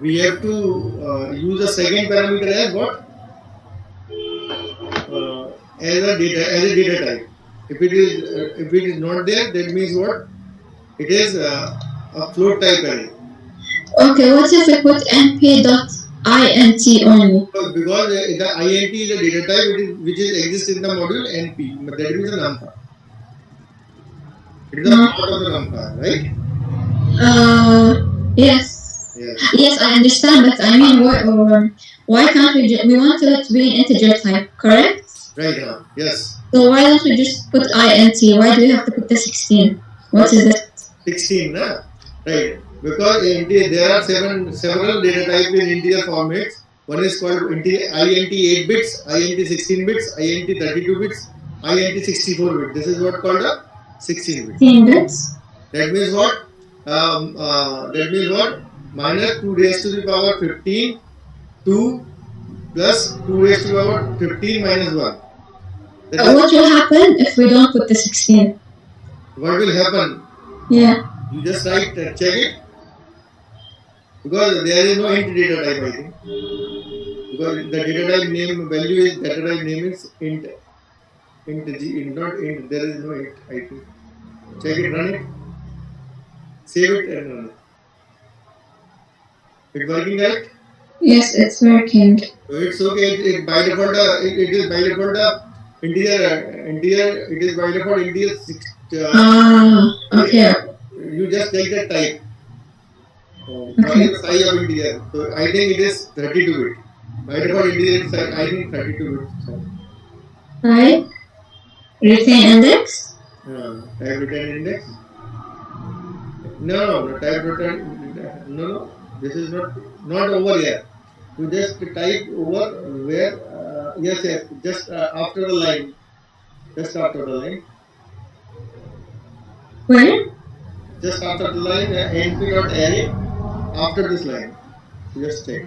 we have to use the second parameter as what? As a data type. If it is not there, that means what? It is a float type array. Okay, what if we put np.int only? Because the int is a data type which is exists in the module np. That means a numpy. It is a part of the numpy, right? Yes. Yes, I understand, but I mean, why can't we want it to be an integer type, correct? Right. Yes. So why don't we just put int? Why do we have to put the 16? What is it? 16, na? Right. Because there are several data types in integer formats. One is called int 8 bits, int 16 bits, int 32 bits, int 64 bits. This is what called a 16 bits. 16 bits. That means what? That means what? Minus 2 raised to the power 15, 2 plus 2 raised to the power 15 minus 1. What will happen if we don't put the 16? What will happen? Yeah. You just write, check it. Because there is no int data type, I think. Because the data type name value is data type name is int g, not int. There is no int, I think. Check it, run it, save it, and run it. It's working, right? Yes, it's working. So it's okay. It by default it is by default integer. It is by default integer 6. Okay. You just take the type. What is the size of integer? So I think it is 32 bit. By default integer size, I think 32 bit size. Right. Retain index. Type return index. No, type return. No. This is not over here. You just type over where. Yes. Just after the line. Just after the line. Where? Just after the line, np.array. After this line, just check.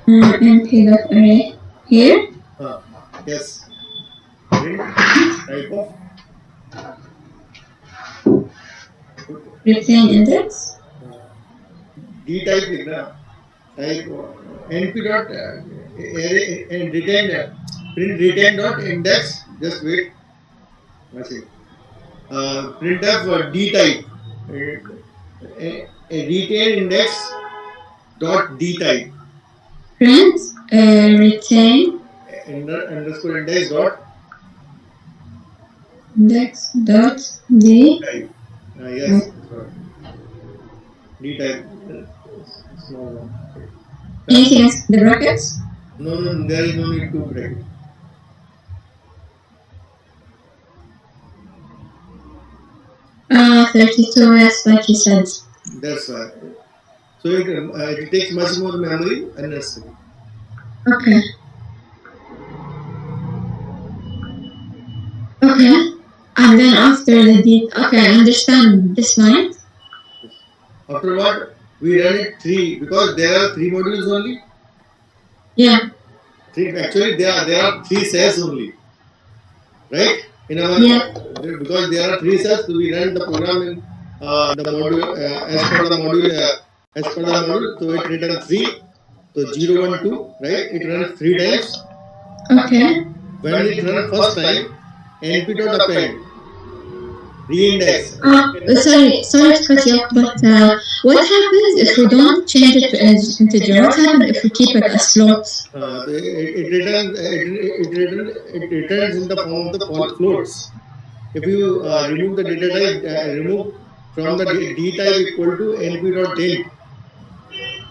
np.array here. Yes. Type of retain index. D type लिखना. Type np.array and retain print retain dot index. Just wait. That's it. Printf D type. Retain index dot D type. Print retain underscore index dot D type. Yes. D type. Small one. Anything else? The brackets? No, there is no need to break. Ah, 32, yes, like you said. That's why. So it takes much more memory unnecessary. Okay. Okay. And then after the D, okay, I understand this line. After what? We run it 3 because there are 3 modules only. Yeah. Actually, there are 3 cells only. Right? In our because there are 3 cells, so we run the program in the module as per the module. So it returns 3. So 0, 1, 2, right? It runs 3 times. Okay. When it runs first time, np.append reindex. Sorry to cut you off, but what happens if we don't change it to integer? What happens if we keep it as float? It returns in the form of the floats. If you remove the data type, remove from the d type equal to np.int.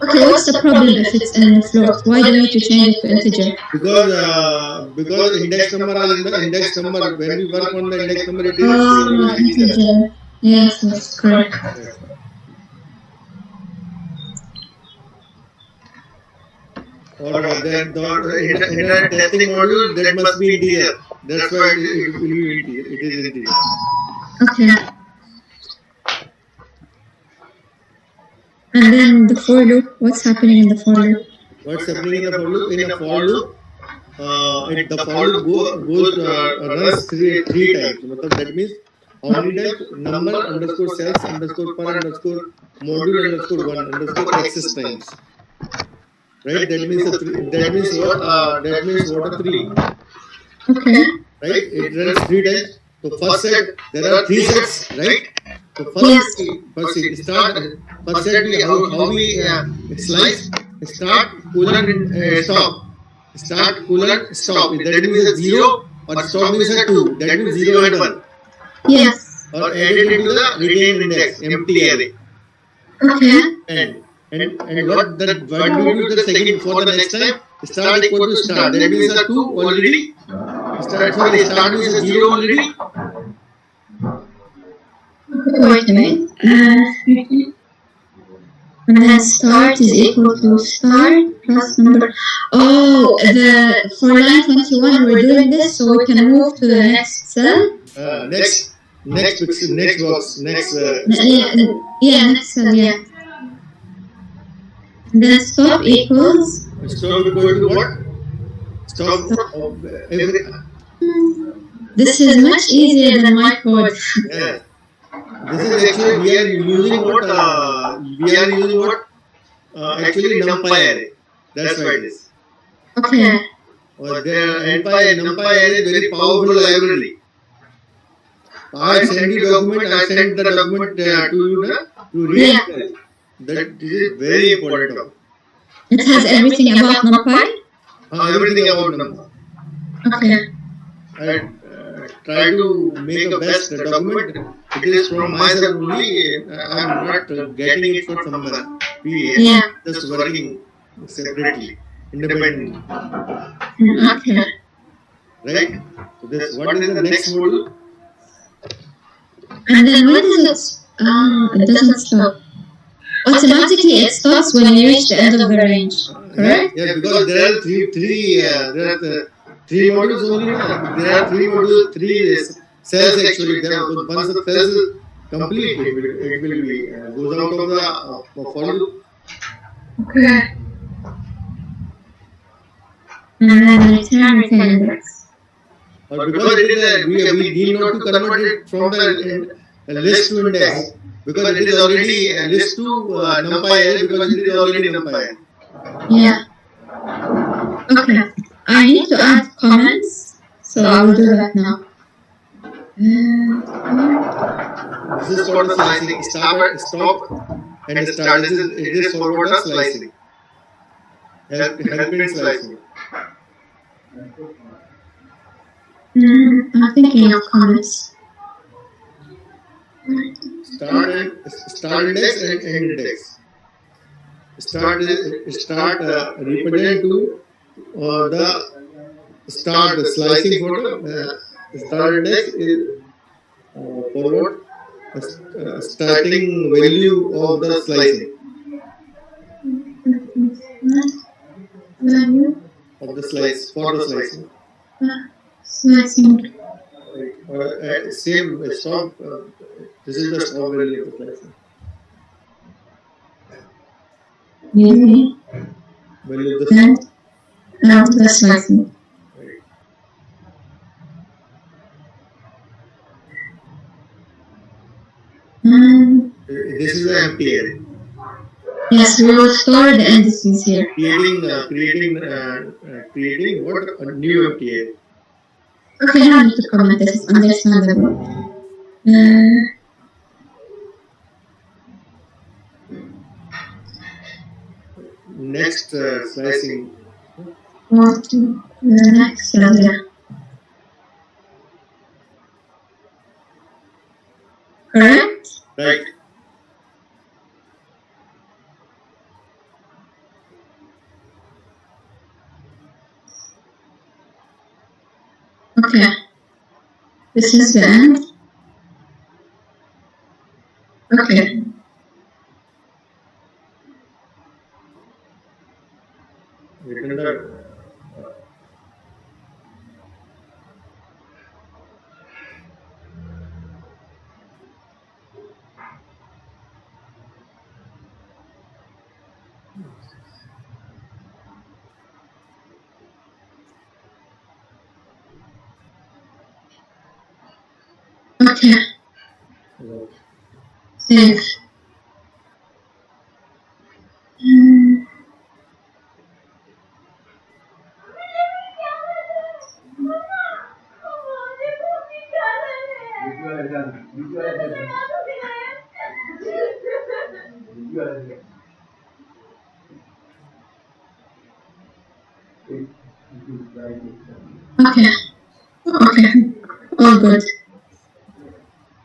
Okay, what's the problem if it's in float? Why do we need to change it to integer? Because index number are in the index number. When we work on the index number, it is integer. Yes, that's correct. Or then in a testing module, that must be integer. That's why it will be integer. It is integer. Okay. And then the for loop, what's happening in the for loop? What's happening in the for loop? In a for loop, the for loop runs three times. That means how many times? Number underscore cells underscore per underscore module underscore one underscore access times. right? That means that means what? That means what? A 3, Okay. right? It runs 3 times. So first set there are 3 sets, right? So Yes. first set we how we slice start colon stop. Start colon stop. That means a 0 or stop means a 2. That means 0 and 1. Yes. Or added into the retained index empty array. Okay. And what we do the second for the next time start equal to start. That means a 2 already. Start means a 0 already. Wait a minute. And then start is equal to start plus number. Oh, for line 21 we're doing this so we can move to the next cell. Next box, next. Next cell, yeah. And then stop equals. Stop equal to what? Stop. This is much easier than my code. Yeah. This is actually we are using what? Actually NumPy array. That's why it is. Okay. Or the NumPy array is very powerful library. I send you document. I send the document to you to read. Yeah. That this is very important. It has everything about NumPy? Everything about NumPy. Okay. I try to make a best document. It is from myself only. I'm not getting it from somewhere. We are just working separately, independently. Okay. Right? So this, what is the next module? And then when does it doesn't stop. Automatically it stops when you reach the end of the range, correct? Yeah, because there are three modules only. There are 3 modules, 3 cells actually. Once the cells is complete, it will be goes out of the for loop. Okay. And then return index. But because it is we need not to convert it from the list to index, because it is already list to NumPy array, because it is already NumPy array. Yeah. Okay. I need to add comments, so I will do that now. This is for the slicing. Stop and start. It is for what? Slicing. Helping slicing. I'm thinking of comments. Start index and end index. Start represent to the start slicing for the start index is for what? Starting value of the slicing. Value Of the slice for the slicing. Slicing. Same stop. This is the stop value of the slicing. Maybe. Value of the The slicing. This is the empty array. Yes, we will store the indices here. Creating what? A new empty array. Okay, I don't need to comment this. It's understandable. Next slicing. Go to the next cell here. Correct? Right. Okay. This is the end. Okay. Okay. Save. Okay. Okay. All good.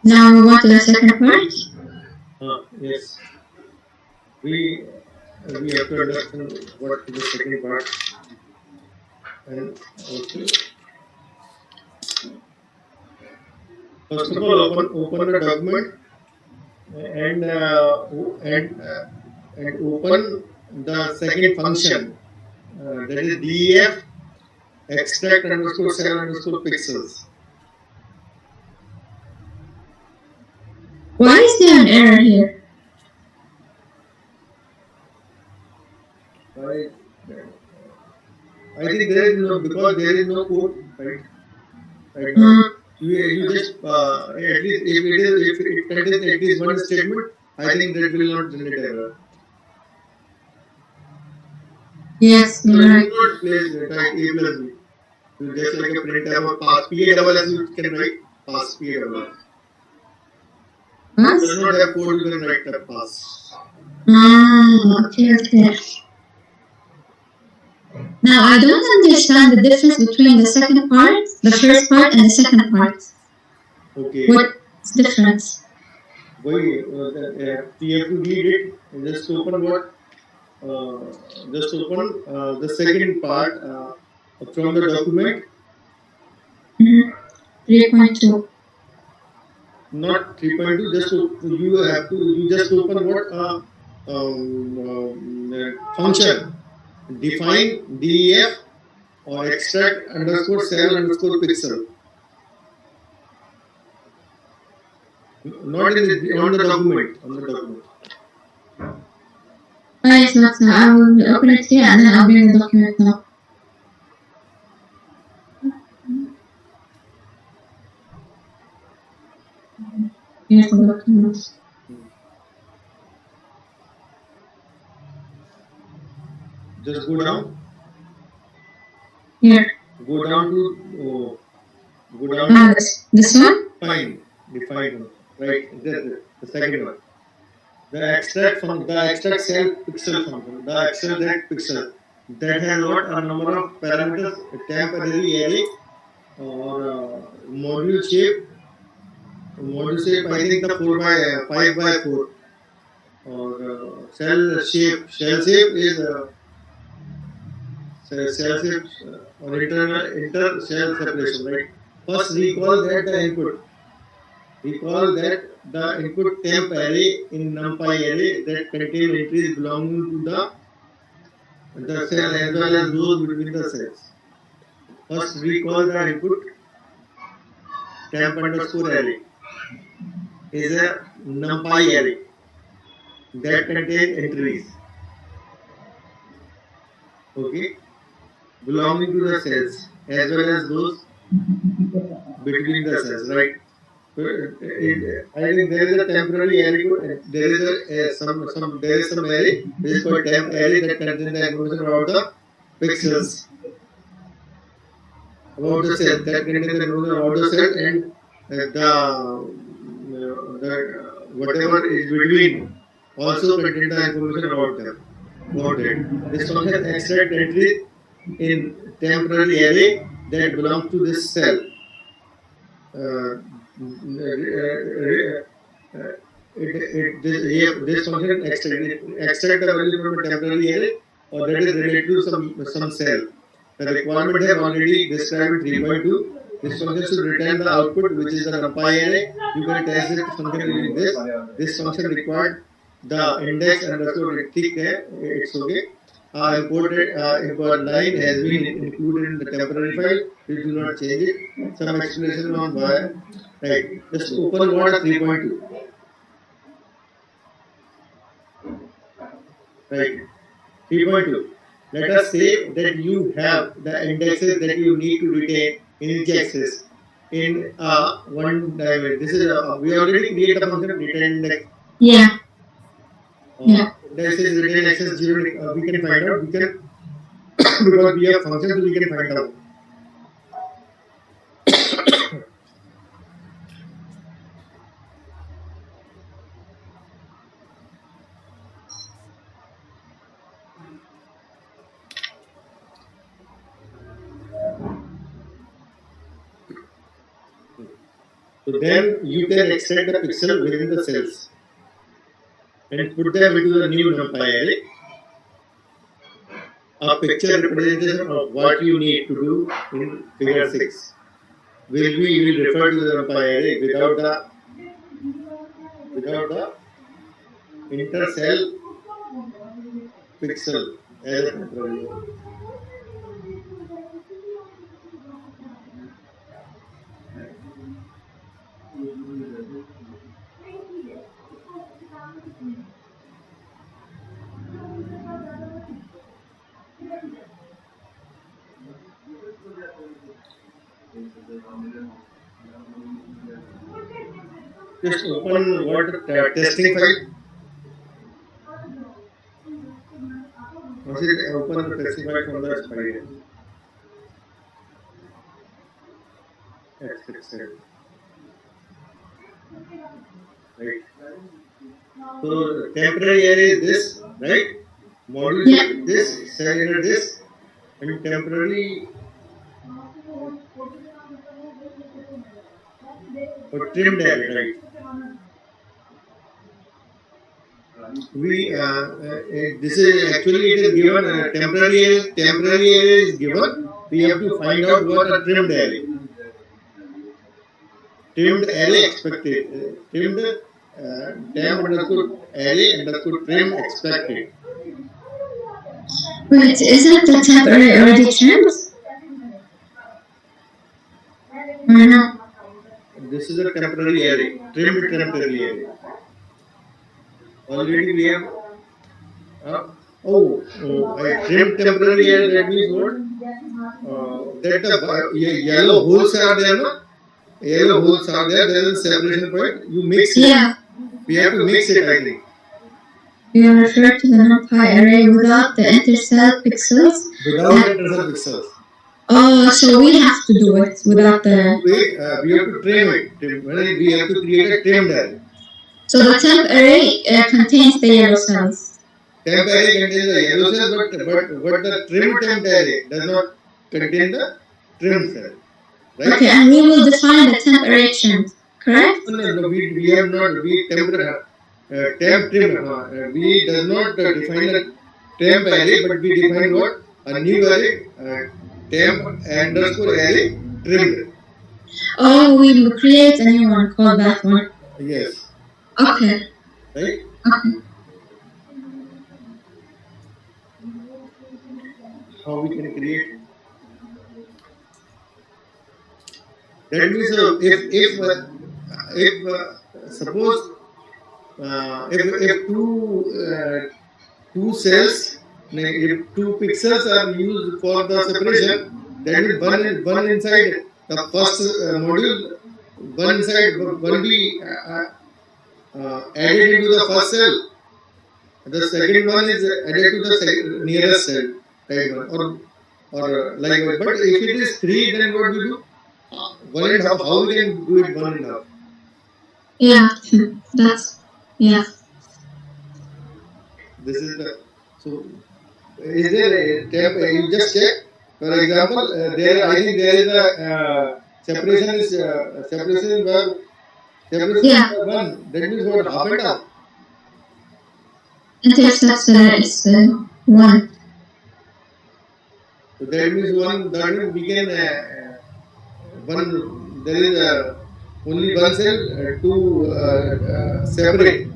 Now we want to the second part. Yes. We have to understand what is the second part, and also first of all open the document and and open the second function, that is def extract underscore cell underscore pixels. Why is there an error here? I think there is no, because there is no code right now. You just at least if it contains at least one statement, I think that will not generate error. Yes, So you're you right. not place type a plus b. You just like a printf or pass pa double s, you can write pass pa double s. What? Does not have code, you can write the pass. Okay. Now I don't understand the difference between the second part, the first part, and the second part. Okay. What's the difference? Why you have to read it and just open what just open the second part from the document. 3.2. Not 3.2. Just you just open what function. Define def or extract underscore cell underscore pixel. Not in the on the document. On the document. Alright, so I will open it here and then I'll bring the document now. Here's the document. Just go down. Here. Go down to go down. This one? Fine. Define one. Right. The second one. The extract cell pixel function. The extract that pixel that has what a number of parameters, a temporary array or module shape. Module shape, I think the 5 by 4 or cell shape. Shell shape is cell shape or inter cell separation, right? First recall that the input. Recall that the input temp array in NumPy array that contain entries belonging to the cell as well as those between the cells. First recall the input temp underscore array is a NumPy array that contain entries, okay, belonging to the cells as well as those between the cells, right? I think there is a temporary array. There is some array which is called temp array that contains the information about the pixels, about the cell, that contains the information about the cell and the whatever is between also contains the information about them. About that, this function extract entry in temporary array that belongs to this cell. This function extract the value from a temporary array or that is related to some cell. The requirement have already described in 3.2. This function should return the output, which is the NumPy array. You can test this function using this. This function required the index underscore thick there. It's okay. Import line has been included in the temporary file. Please do not change it. Some explanation on why. Right. Just open what 3.2. Right. 3.2. Let us say that you have the indexes that you need to retain in each axis in one dimension. This is we already create the function retain index. Yeah. This is retain access 0. We can find out. We can because we have functions, we can find out. So then you can extract the pixel within the cells and put them into the new NumPy array. A picture representation of what you need to do in figure 6 will refer to the NumPy array without the intercell pixel as a temporary. Just open what testing file. Once it open the testing file from the spider. Expected. Right. So temporary array is this, right? Module is this, cell inner this, and temporary or trimmed array, right? We this is actually it is given temporary array is given. We have to find out what a trimmed array. Trimmed array expected. Trimmed temp underscore array underscore trim expected. Wait, isn't the temp array already trimmed? Or no? This is a temporary array. Trimmed temporary array. Already we have I trimmed temporary array. That means what? That the yellow holes are there, no? Yellow holes are there. There is a separation point. You mix it. Yeah. We have to mix it, I think. You refer to the NumPy array without the intercell pixels? Without intercell pixels. Oh, so we have to do it without the... We have to trim it. We have to create a trimmed array. So the temp array contains the yellow cells. Temp array contains the yellow cells, but the trimmed temp array does not contain the trimmed cell. Right? Okay, and we will define the temp array trimmed, correct? No, we have not. We temp trim. We does not define a temp array, but we define what? A new array, temp underscore array trimmed. Oh, we will create a new one called that one. Yes. Okay. Right? Okay. How we can create? That means if suppose if two cells, if two pixels are used for the separation, that means one inside the first module, one inside one be added into the first cell. The second one is added to the nearest cell, right one, or like that. But if it is three, then what we do? One and a half. How we can do it one and a half? Yeah, that's This is the so. Is there a temp? You just check. For example, there I think there is a separation is separation where separation is one. That means what half and half. Intercept is 1. So that means one. That means we can one. There is only one cell to separate,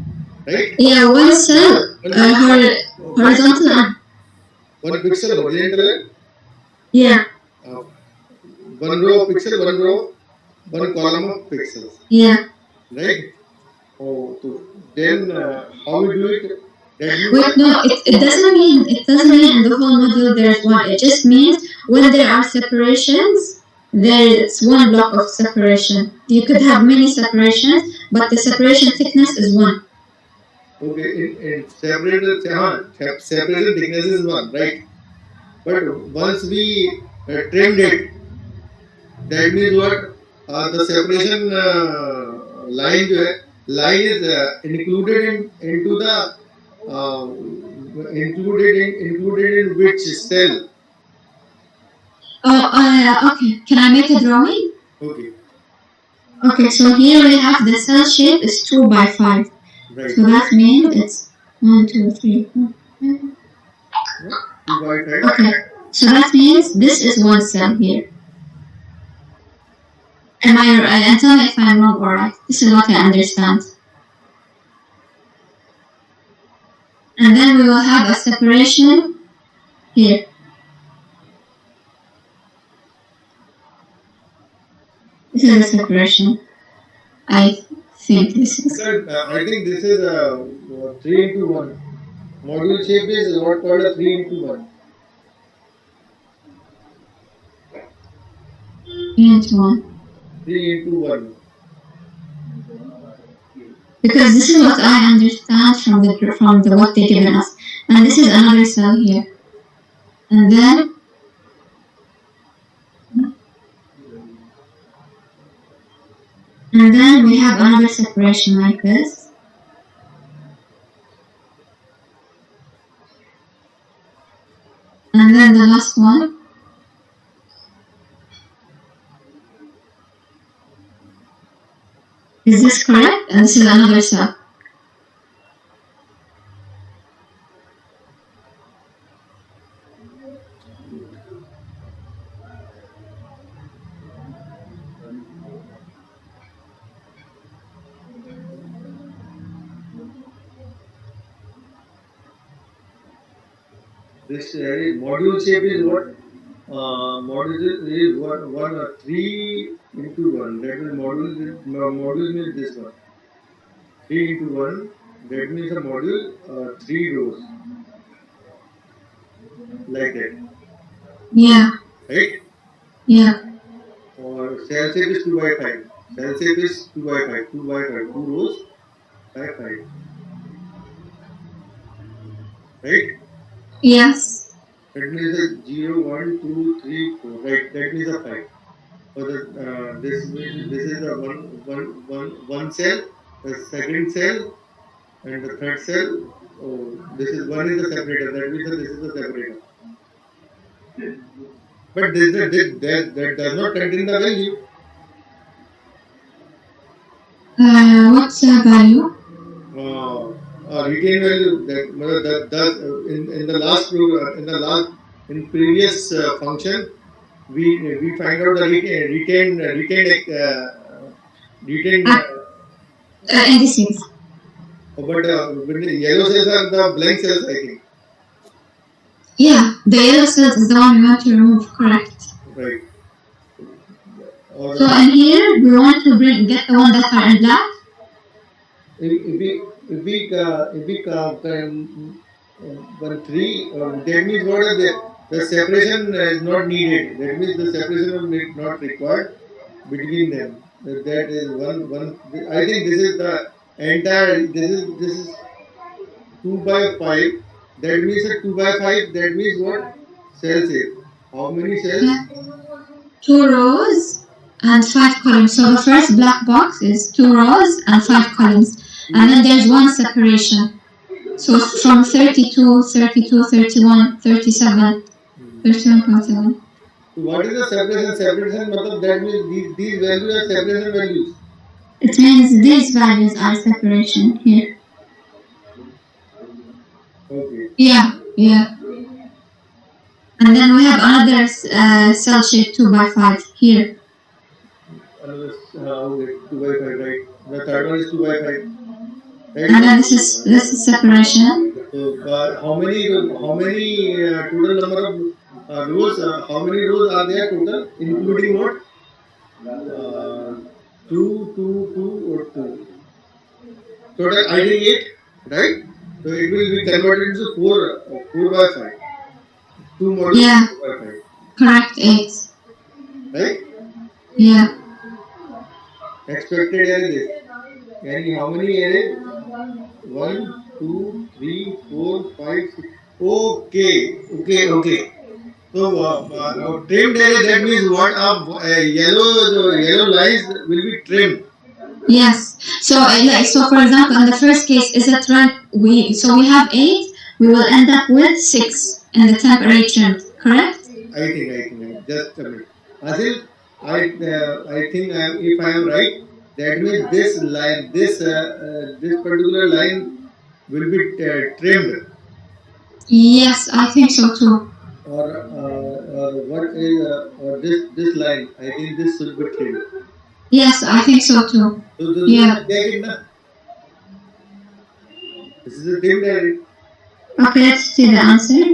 right? Yeah, one cell horizontal and one pixel horizontal. Yeah. One row of pixel, one column of pixels. Yeah. Right? Oh, so then how we do it? Wait, no, it doesn't mean in the whole module there's one. It just means when there are separations, there's one block of separation. You could have many separations, but the separation thickness is 1. Okay, in separation thickness is 1, right? But once we trimmed it, that means what? The separation line is included into the included in which cell? Oh, okay. Can I make a drawing? Okay. Okay, so here we have the cell shape is 2 by 5. Right. So that means it's 1, 2, 3, 4, 5. 2 by 5. Okay, so that means this is one cell here. Am I right? And tell me if I'm wrong or right. This is what I understand. And then we will have a separation here. This is a separation. I think this is. I think this is a 3 into 1. Module shape is what called a 3 into 1. Into 1. 3 into 1. Because this is what I understand from the what they given us. And this is another cell here. And then we have another separation like this. And then the last one. Is this correct? And this is another cell. This module shape is what? Module is what? 3 into 1. That means module means this one. 3 into 1. That means a module 3 rows. Like that. Yeah. Right? Yeah. Or cell shape is 2 by 5. Cell shape is 2 by 5. 2 by 5. 2 rows by 5. Right? Yes. That means a 0, 1, 2, 3, 4. Right? That means a 5. So this is the one cell, the second cell, and the third cell. Oh, this is one is the separator. That means that this is the separator. But that does not contain the value. What's the value? Retained value that does in the last in previous function we find out the retained indices. But when the yellow cells are the blank cells, I think. Yeah, the yellow cells is the one we want to remove, correct? Right. So in here we want to get the one that are in black. If we one 3, that means what are the separation is not needed. That means the separation is not required between them. That is one. I think this is the entire. This is 2 by 5. That means a 2 by 5. That means what? Cells here. How many cells? Yeah. 2 rows and 5 columns. So the first black box is 2 rows and 5 columns. And then there's one separation. So from 32, 32, 31, 37, 37.7. What is the separation? Separation, that means these values are separation values. It means these values are separation here. Okay. Yeah, yeah. And then we have another cell shape 2 by 5 here. Another 2 by 5, right? The third one is 2 by 5. Right? And then this is separation. So how many total number of rows? How many rows are there total, including what? 2, 2, 2, or 2. Total I think 8, right? So it will be converted into 4 by 5. 2 modules. Yeah. 4 by 5. Correct, 8. Right? Yeah. Expected array. And how many arrays? 1, 2, 3, 4, 5, 6. Okay. So trimmed array, that means what? Yellow lines will be trimmed. Yes. So for example, in the first case, is it right? We have 8. We will end up with 6 in the temporary trimmed. Correct? I think. Just a minute. Asil, I think if I am right, that means this line, this particular line will be trimmed. Yes, I think so too. Or what is or this line? I think this should be trimmed. Yes, I think so too. So this Yeah. take it na. This is a trimmed area. Okay, let's see the answer.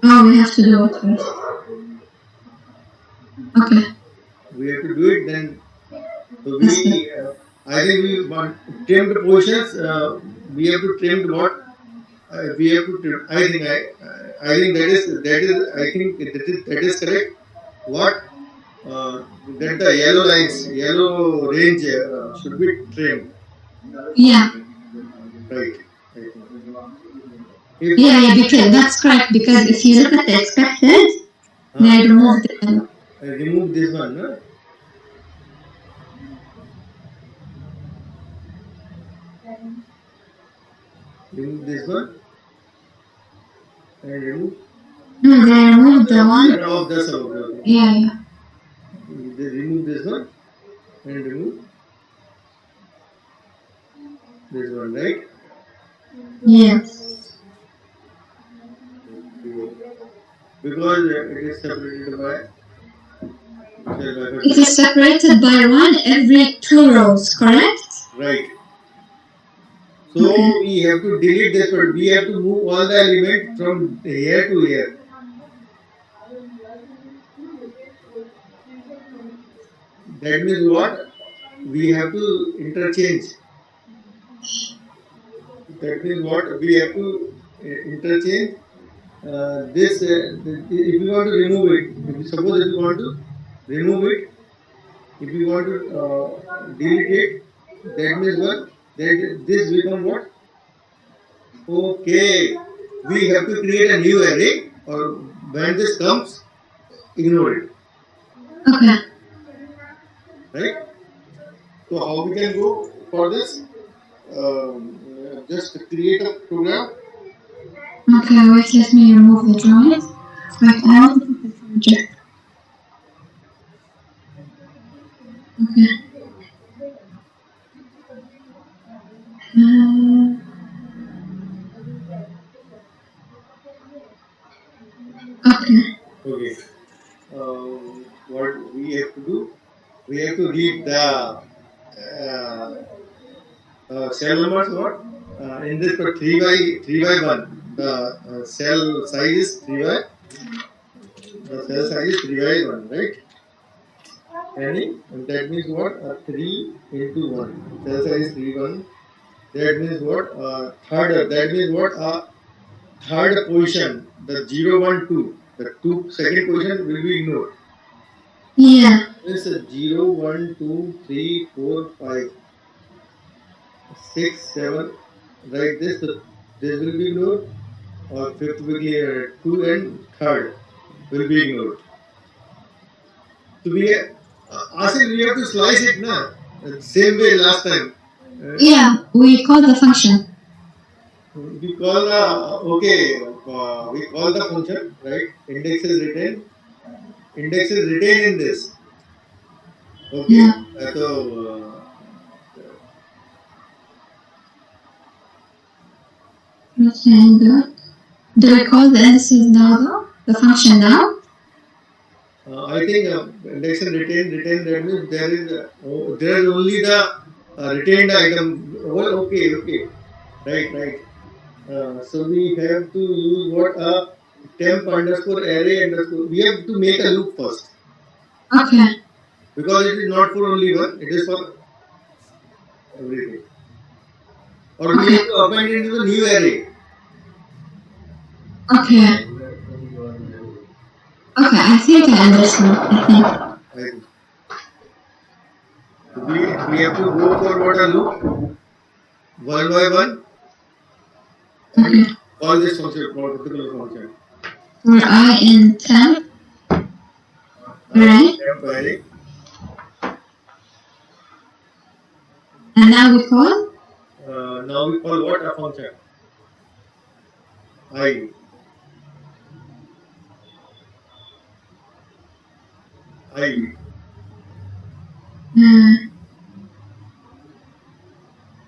Oh, we have to do it first. Okay. We have to do it then. So we, I think we want trimmed portions. We have to trimmed what? We have to trim. I think I think that is correct. What? That the yellow lines, yellow range should be trimmed. Yeah. Right. Yeah, because that's correct. Because if you look at the expected, they removed the remove this one, no? Remove this one and remove. No, they removed the one. Of the sub. Yeah, yeah. They remove this one and remove this one, right? Yes. Because it is separated by. It is separated by one every 2 rows, correct? Right. So we have to delete this part. We have to move all the element from here to here. That means what? We have to interchange. That means what? We have to interchange this. If you want to remove it, suppose if you want to remove it, if you want to delete it, that means what? That this become what? Okay, we have to create a new array, or when this comes, ignore it. Okay. Right? So how we can go for this? Just create a program. Okay, wait, let me remove the drawing. Right, I want to put the project. Okay. Okay. Okay. What we have to do? We have to read the cell numbers. What? In this, for 3 by 1. The cell size is 3 by. The cell size is 3 by 1, right? And that means what? 3 into 1. Cell size is 3 1. That means what? Third. That means what? Third position. The 0 1 2. The second position will be ignored. Yeah. It's 0 1 2 3 4 5 6 7. Like this. This will be ignored. Or fifth will be 2 and third will be ignored. So we have to slice it now. Same way last time. Yeah, we call the function. We call we call the function, right? Index is written. Index is written in this. Okay. Yeah. So do we call the indices now though? The function now? I think index is written. That means there is only the retained item. Oh, okay. Right. So we have to use what a temp underscore array underscore. We have to make a loop first. Okay. Because it is not for only one, it is for everything. Or we have to append it into the new array. Okay. Okay, I think I understand. I think. We have to go for what a loop? 1 by 1. Okay. Call this function, particular function. For I in temp. Right? Temp array. And now we call? Now we call what a function? I. I.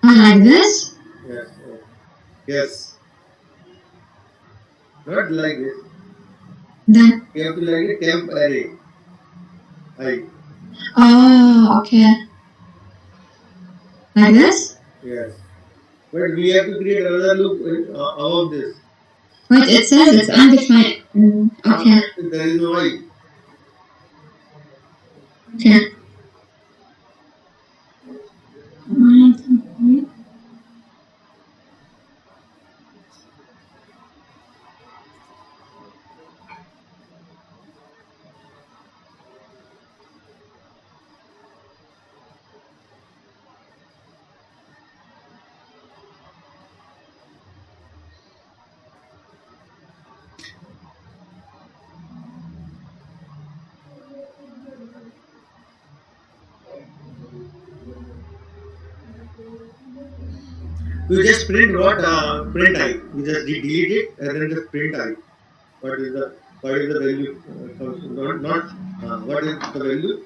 Like this? Yes. Yes. Not like this. Then. You have to like a temp array. I. Oh, okay. Like this? Yes. But we have to create another loop above this. Wait, it says it's undefined. Okay. There is no I. Okay. You just print what? Print I. You just delete it and then just print I. What is the value comes from? Not what is the value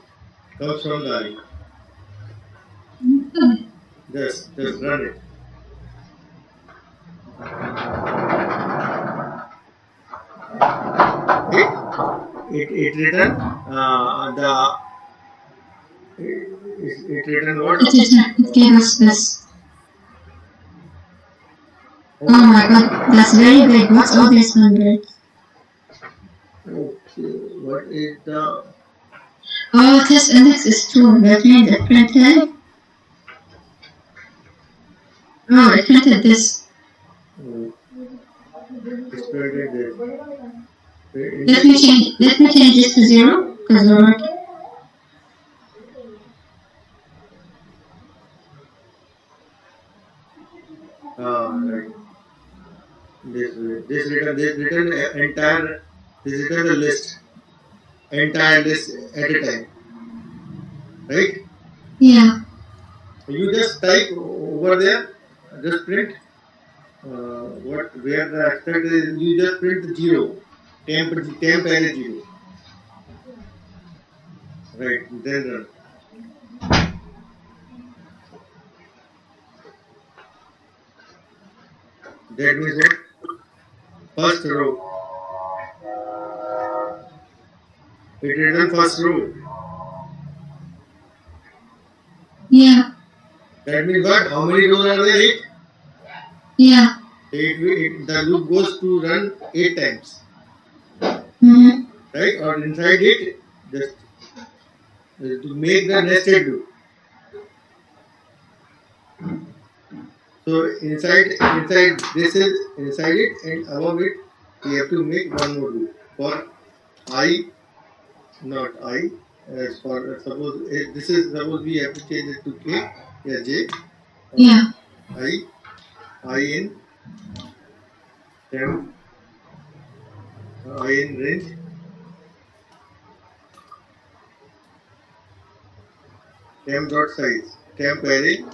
comes from the I. Just run it. It return it return what? It gave us this. Oh my god, that's very big. What's all these hundreds? Okay, what is the... Oh, test index is 2. That means it printed. Oh, it printed this. It's printed this. Let me change this to 0 because we're working. Right. This return entire. This return the list, entire list at a time. Right? Yeah. You just type over there. Just print. Where the extract is, you just print the 0. Temp array 0. Right. Then run. That means what? First row. It returns first row. Yeah. That means what? How many rows are there? 8? Yeah. The loop goes to run 8 times. Mm-hmm. Right? Or inside it, just to make the nested loop. So inside this is inside it, and above it we have to make one more loop for I, not I. As for suppose this is suppose we have to change it to K, yeah, J. Yeah. I in temp, I in range. Temp dot size, temp array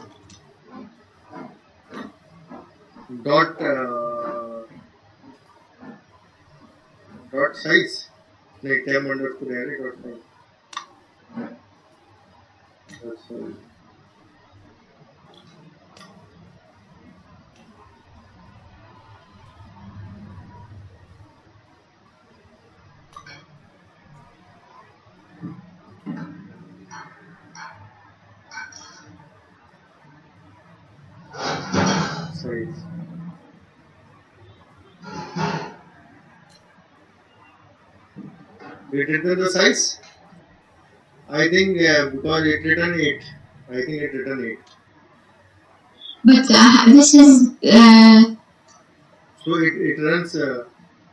dot size. No, temp underscore array dot size. Dot size. Size. It return the size? I think because it returned 8. I think it returned 8. But this is. So it runs.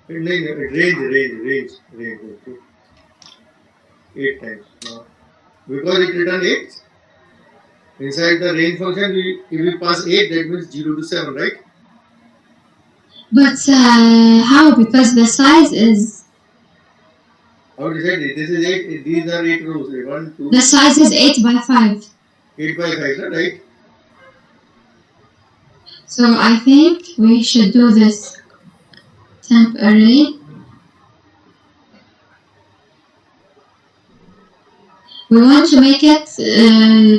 Range. Okay. 8 times. No. Because it returned 8. Inside the range function, if we pass 8, that means 0 to 7, right? But how? Because the size is. How to decide it? This is 8. These are 8 rows. 1, 2. The size is 8 by 5. 8 by 5, right? So I think we should do this temp array. We want to make it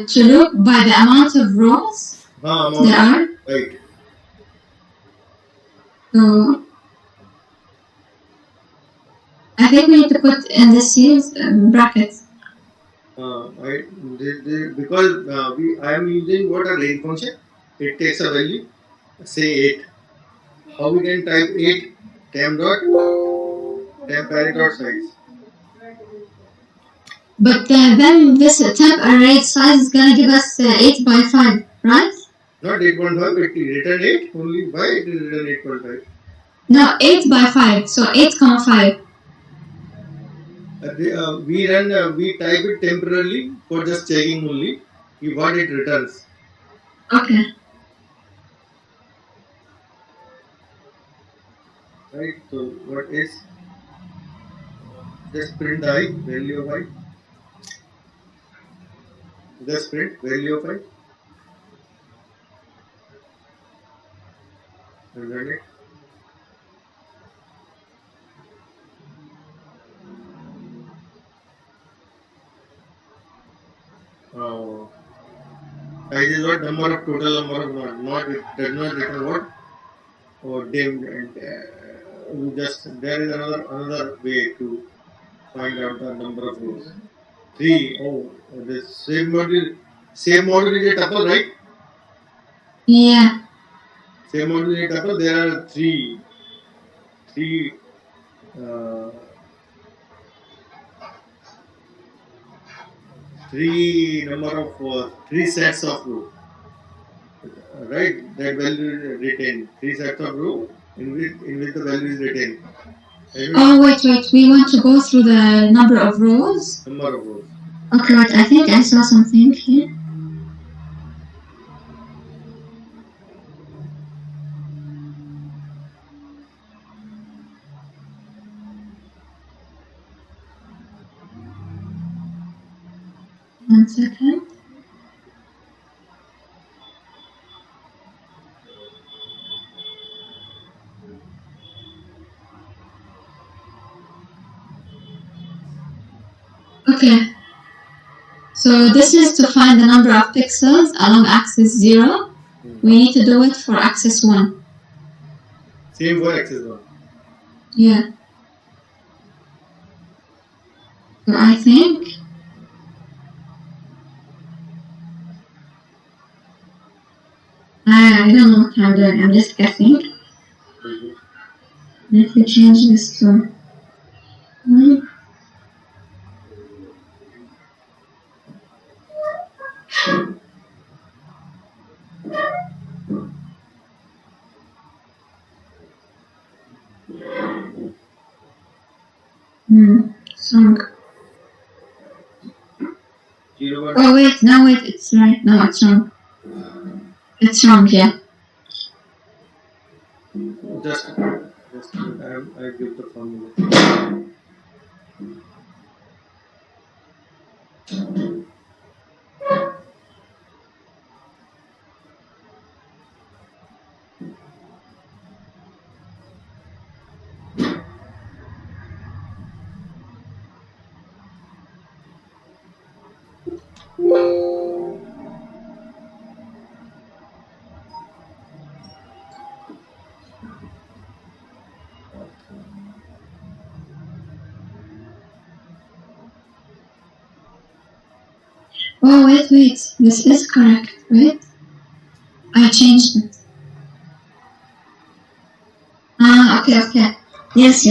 to look by the amount of rows there are. Right. So I think we need to put in the series brackets. Because I am using what a range function. It takes a value, say 8. How we can type 8 temp array dot size. But then this temp array size is gonna give us 8 by 5, right? Not 8.5, it return 8 only. Why it is written 8.5? No, 8 by 5, so 8,5. We type it temporarily for just checking only what it returns. Okay. Right, so what is just print I, value of I. Just print value of I. And run it. Size is what number of total number of not it does not return what or dim and we just there is another way to find out the number of rows. 3. Oh, the same module is a tuple, right? Yeah. Same module is a tuple. There are three three sets of row, right? That value is retained. 3 sets of row in which the value is retained. Oh wait, we want to go through the number of rows. Number of rows. Okay, wait, I think I saw something here. One second. Okay. So this is to find the number of pixels along axis 0. We need to do it for axis 1. Same for axis 1. Yeah. So I think I don't know what I'm doing. I'm just guessing. If we change this to 1. Song. Oh wait, no wait, it's right. No, it's wrong. It's wrong, yeah. Just I give the formula. Oh wait, this is correct, right? I changed it. Okay. Yes.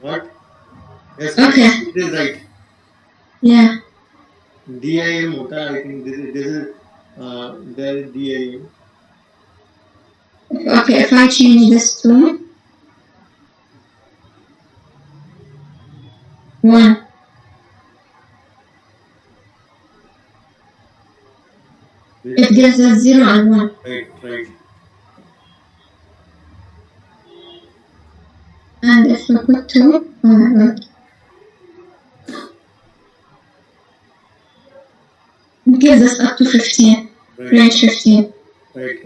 What? Yes, Okay. it is right. Yeah. DIM hota, I think this is there is DIM. Okay, if I change this to 1. It gives us 0 and 1. Right. And if we put 2, oh my god. It gives us up to 15. Range 15. Right.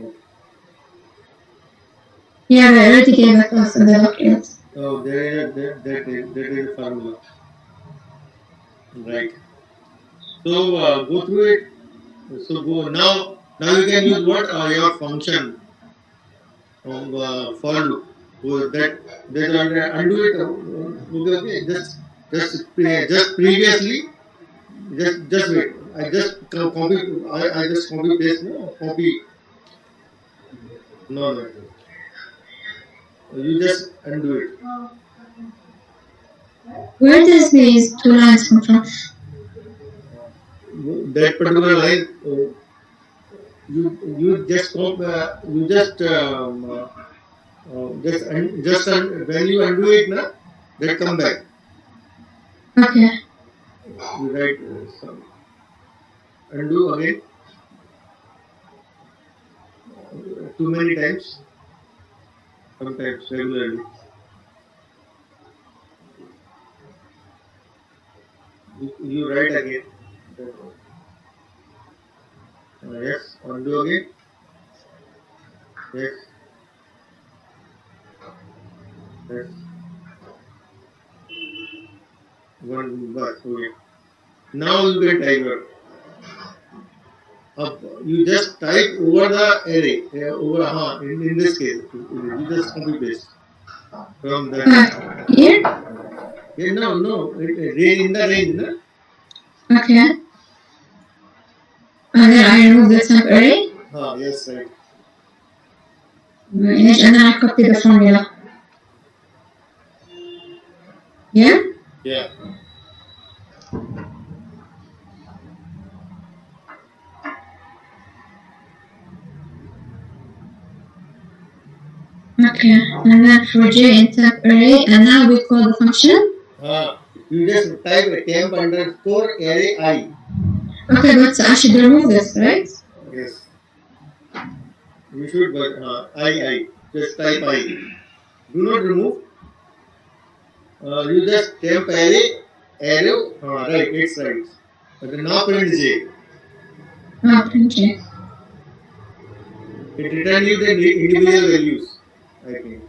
Yeah, they already gave it us in the document. Oh, that is a formula. Right. So go through it. So go now. Now you can use what your function for loop. That already undo it. Okay. Just previously. Just wait. I just copy. I just copy paste. No copy. No. You just undo it. Where does these two lines come from? That particular line. You just you just when you undo it, na, that come back. Okay. You write undo again too many times, sometimes regularly. You write again. Yes, undo again. Yes, yes. One bus. Okay. Now you can type your. You just type over the array. Over in this case, you just copy paste from the Here? yeah, no. In the range, na? Okay. And then I remove the temp array. Yes, right. Image, and then I copy the formula. Yeah? Yeah. Okay. And then for j in temp array, and now we call the function. You just type temp underscore array I. Okay, but I should remove this, right? Yes. You should, but I. Just type I. Do not remove. You just temp array. Right, it's right. But now print J. Print j. It return you the individual values, I think.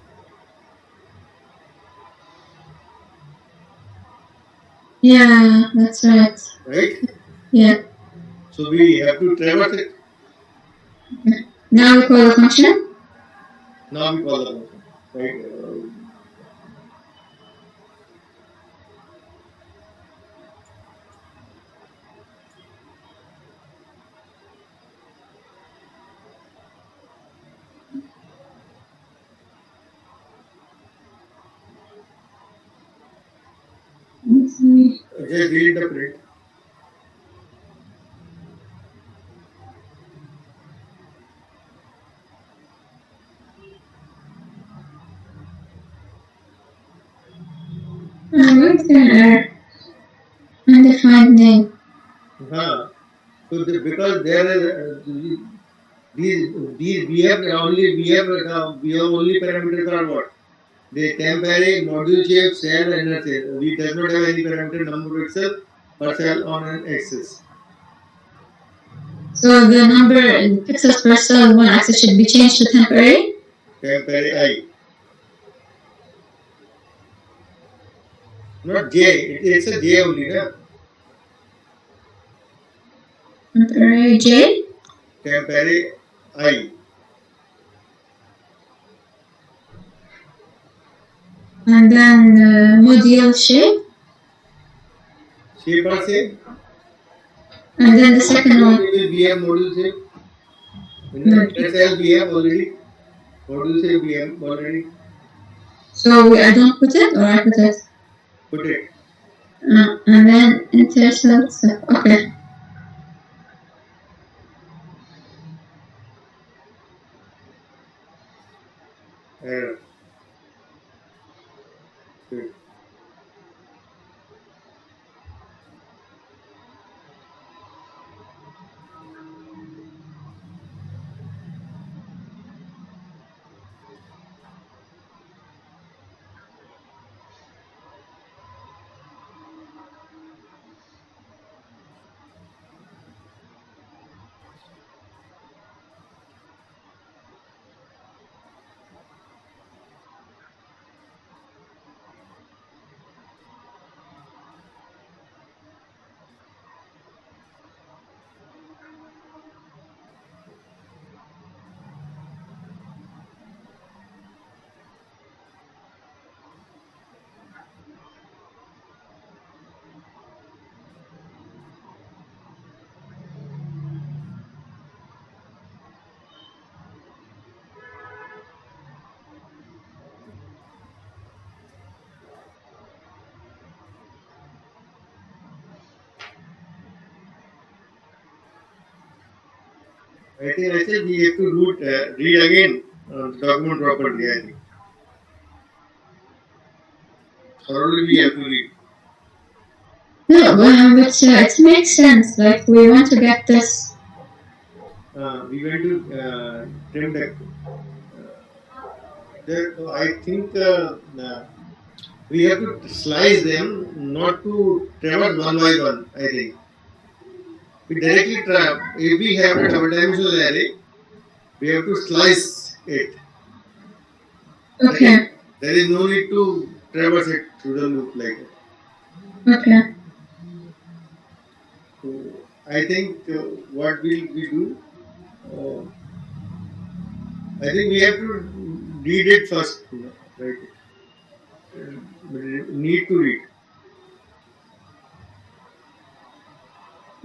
Yeah, that's right. Right? Yeah. So we have to traverse it. Now we call the function. Now we call the function. Right? Just delete the print. What's the undefined name? So because there is these we have only parameters are what? The temp array, module shape, cell, inner cell. We does not have any parameter number itself per cell on an axis. So the number in pixels per cell one axis should be changed to temp array. Temp array I. Not J. It's a J only, na? Temp array j. Temp array I. And then module shape. Shape or same. And then the second one. We have module shape. In the cell we have already. Module shape we have already. So I don't put it, or I put it? Put it. And then intercell. Okay. Error. Good. I think I said we have to read again the document properly. I think thoroughly we have to read. No, but it makes sense. Like we want to get this. We went to trim I think we have to slice them, not to traverse one by one. I think we directly try. If we have a double dimensional array, we have to slice it. Okay. There is no need to traverse it through the loop like that. Okay. So I think what will we do? I think we have to read it first, right? Need to read.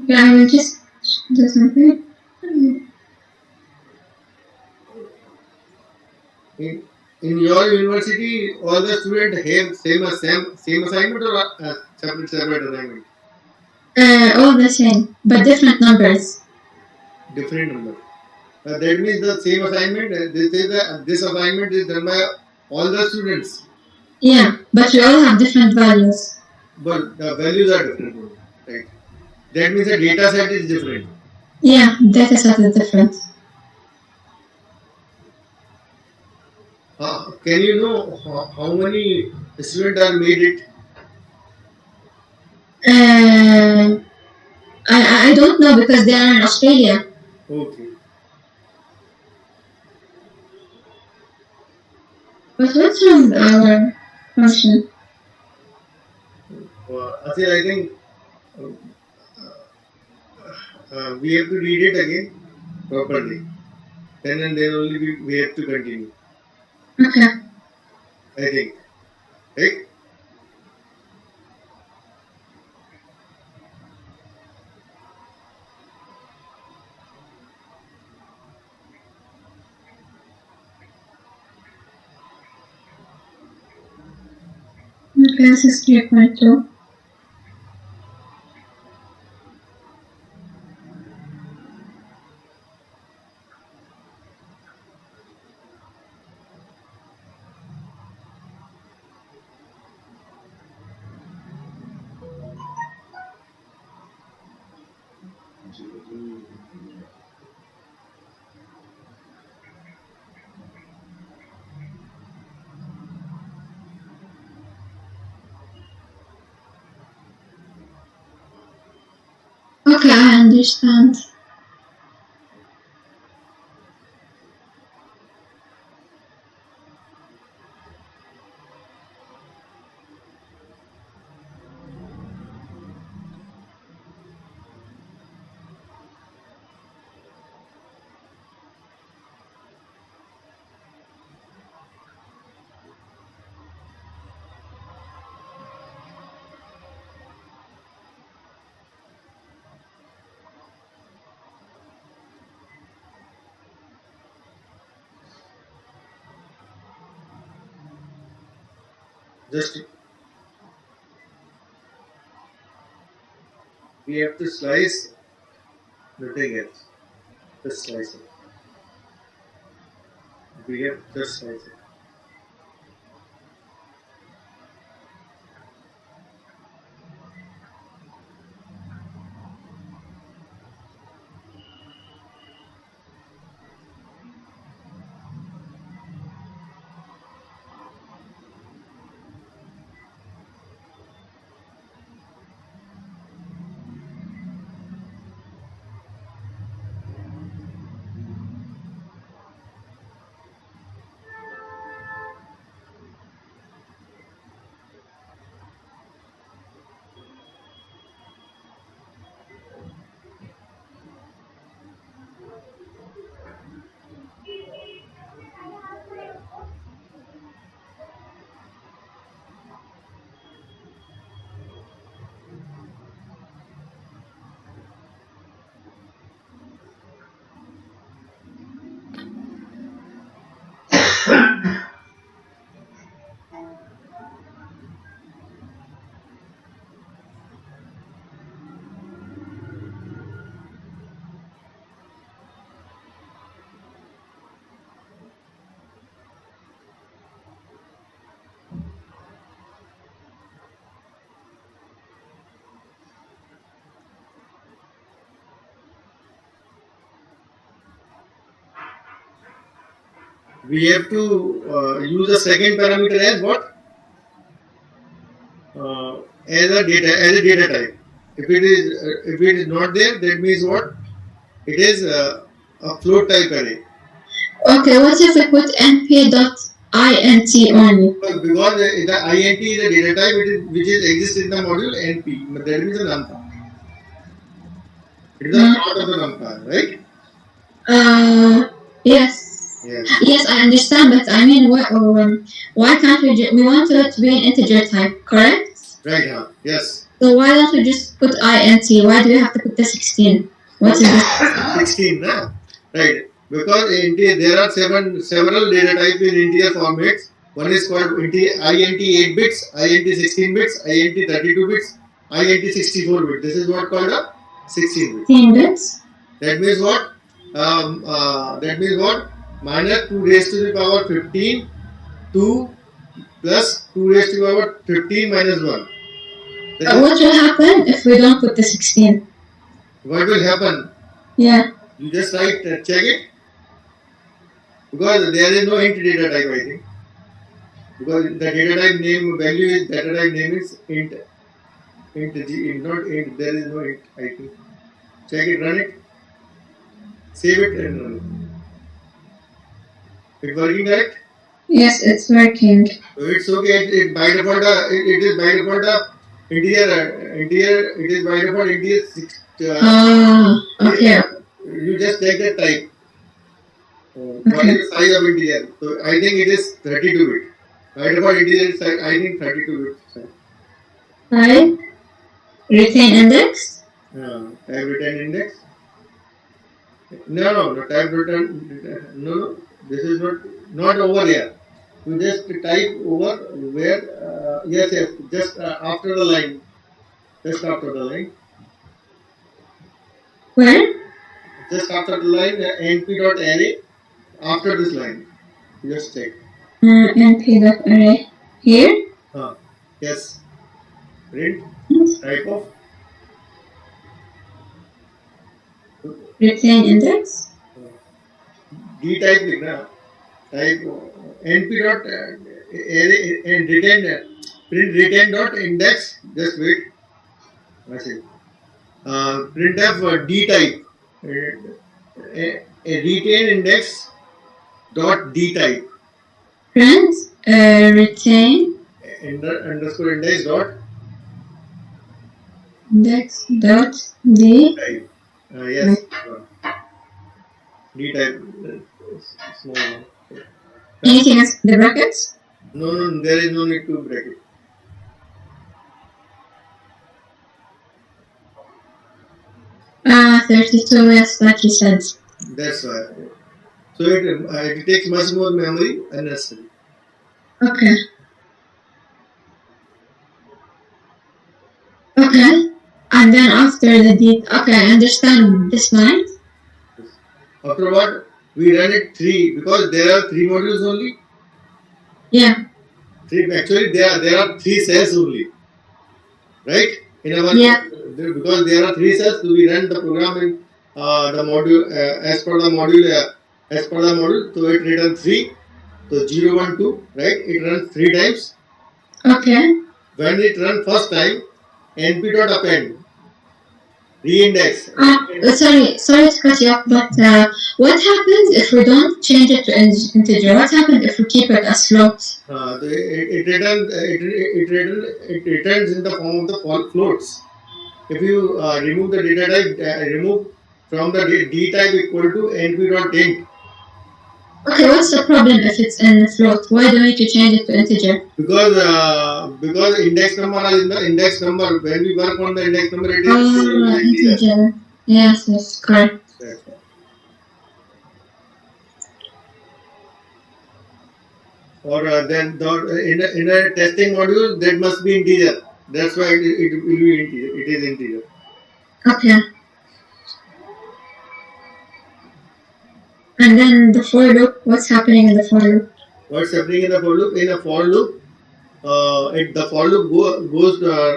Okay, I will just do something. In your university, all the students have same assignment or separate assignment? All the same, but different numbers. Different number. That means the same assignment. This assignment is done by all the students. Yeah, but we all have different values. But the values are different, right? That means the data set is different. Yeah, data set is different. Can you know how many students are made it? I don't know because they are in Australia. Okay. But what's wrong with our function? I think we have to read it again properly. Then and then only we have to continue. Okay. I think. Right? Okay, this is 3.2. Okay, I understand. Just we have to slice nothing else. Just slice it. We have just slice it. we have to use the second parameter as what? As a data type. If it is not there, that means what? It is a float type array. Okay, what if we put np.int only? Because the int is a data type which exists in the module np. That means a numpy. It is a part of the numpy, right? Yes. Yes, I understand, but I mean, why can't we want it to be an integer type, correct? Right, huh? Yes. So why don't we just put int? Why do you have to put the 16? What is this? 16, no? Right. Because there are several data types in integer formats. One is called int 8 bits, int 16 bits, int 32 bits, int 64 bits. This is what called a 16 bits. 16 bits. That means what? That means what? Minus 2 raised to the power 15, 2 plus 2 raised to the power 15 minus 1. What will happen if we don't put the 16? What will happen? Yeah. You just write, check it. Because there is no int data type, I think. Because the data type name value is data type name is int g, not int. There is no int, I think. Check it, run it, save it, and run it. It's working, correct? Yes, it's working. So it's okay. It by default it is by default integer. It is by default integer 6. Okay. You just take the type. What is the size of integer? So I think it is 32 bit. By default integer is I think 32 bit. Right. Retain index. Type return index. No, type return. No. This is not over here. You just type over where. Yes. Just after the line. Just after the line. Where? Just after the line, np.array. After this line, just check. np.array. Here? Yes. Print type of retain index. D type लिखना. Type np.array and retain print retain dot index. Just wait. Printf D type. A retain index dot D type. Print retain underscore index dot D type. Yes. D type. Small one. Anything else? The brackets? No, there is no need to break it. Ah, 32, yes, like you said. That's why. So it takes much more memory unnecessary. Okay. And then after the D, okay, I understand this line. After what? We run it 3 because there are 3 modules only. Yeah. 3 actually there are 3 cells only. Right? In our because there are 3 cells, so we run the program in the module as per the module. So it returns 3. So 0, 1, 2, right? It runs 3 times. Okay. When it runs first time, np.append reindex. Sorry to cut you off, but what happens if we don't change it to integer? What happens if we keep it as float? It returns in the form of the floats. If you remove the data type, remove from the d type equal to np.int. Okay, what's the problem if it's in float? Why do we need to change it to integer? Because index number is in the index number. When we work on the index number, it is integer. Yes, correct. Or then in a testing module, that must be integer. That's why it will be integer. It is integer. Okay. And then the for loop, what's happening in the for loop? What's happening in the for loop? In a for loop, the for loop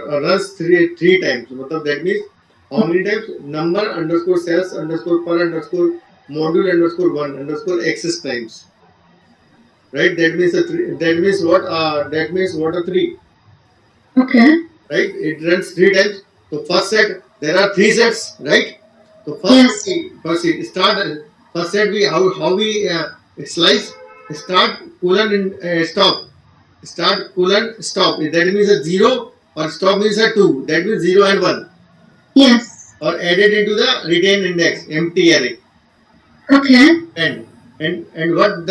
runs three times. So that means how many times? Number underscore cells underscore per underscore module underscore 1 underscore access times. right? That means a three, that means what? That means what a 3, Okay. right? It runs 3 times. So first set, there are 3 sets, right? So Yes. first we start. First set we how we slice. Start, colon, and stop. Start, colon, stop. That means a 0, or stop means a 2. That means 0 and 1. Yes. Or added into the retained index, empty array. Okay. And what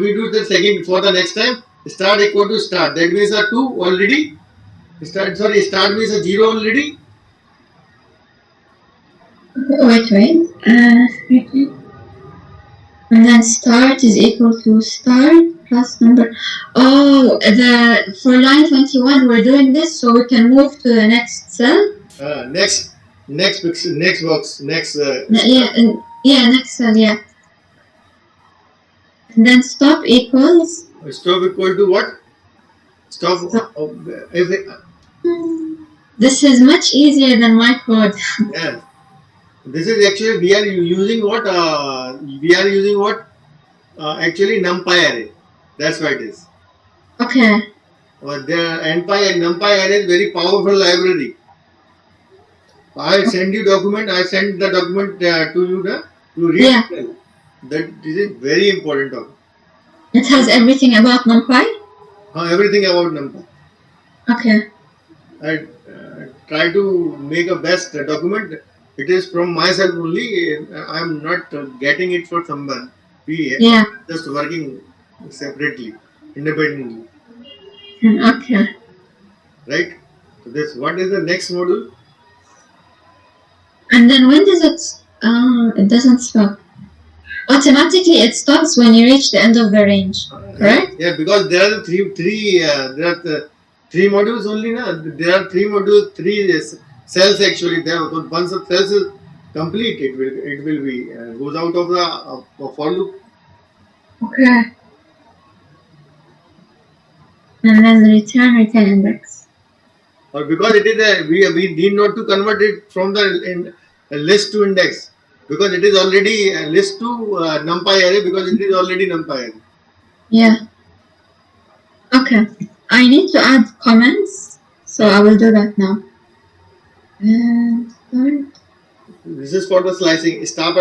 we do the second for the next time? Start equal to start. That means a 2 already. Start means a 0 already. Wait. And then start is equal to start plus number. Oh, for line 21, we're doing this so we can move to the next cell. Next box, next. Next cell, yeah. And then stop equals. Stop equal to what? Stop. This is much easier than my code. Yeah. This is actually we are using what? Actually NumPy array. That's what it is. Okay. The NumPy array is very powerful library. I send you document. I send the document to you to read. Yeah. That this is very important document. It has everything about NumPy? Everything about NumPy. Okay. I try to make a best document. It is from myself only. I am not getting it for someone. We Yeah. just working separately, independently. Okay. Right. So this. What is the next module? And then when does it? It doesn't stop. Automatically, it stops when you reach the end of the range, correct? Yeah, because there are three modules only. There are 3 modules, 3 cells actually. There, once the cells is complete, it will be goes out of the for loop. Okay. And then return index. Or because it is we need not to convert it from the list to index, because it is already list to NumPy array, because it is already NumPy array. Yeah. Okay. I need to add comments, so I will do that now. And start. This is for the slicing. Stop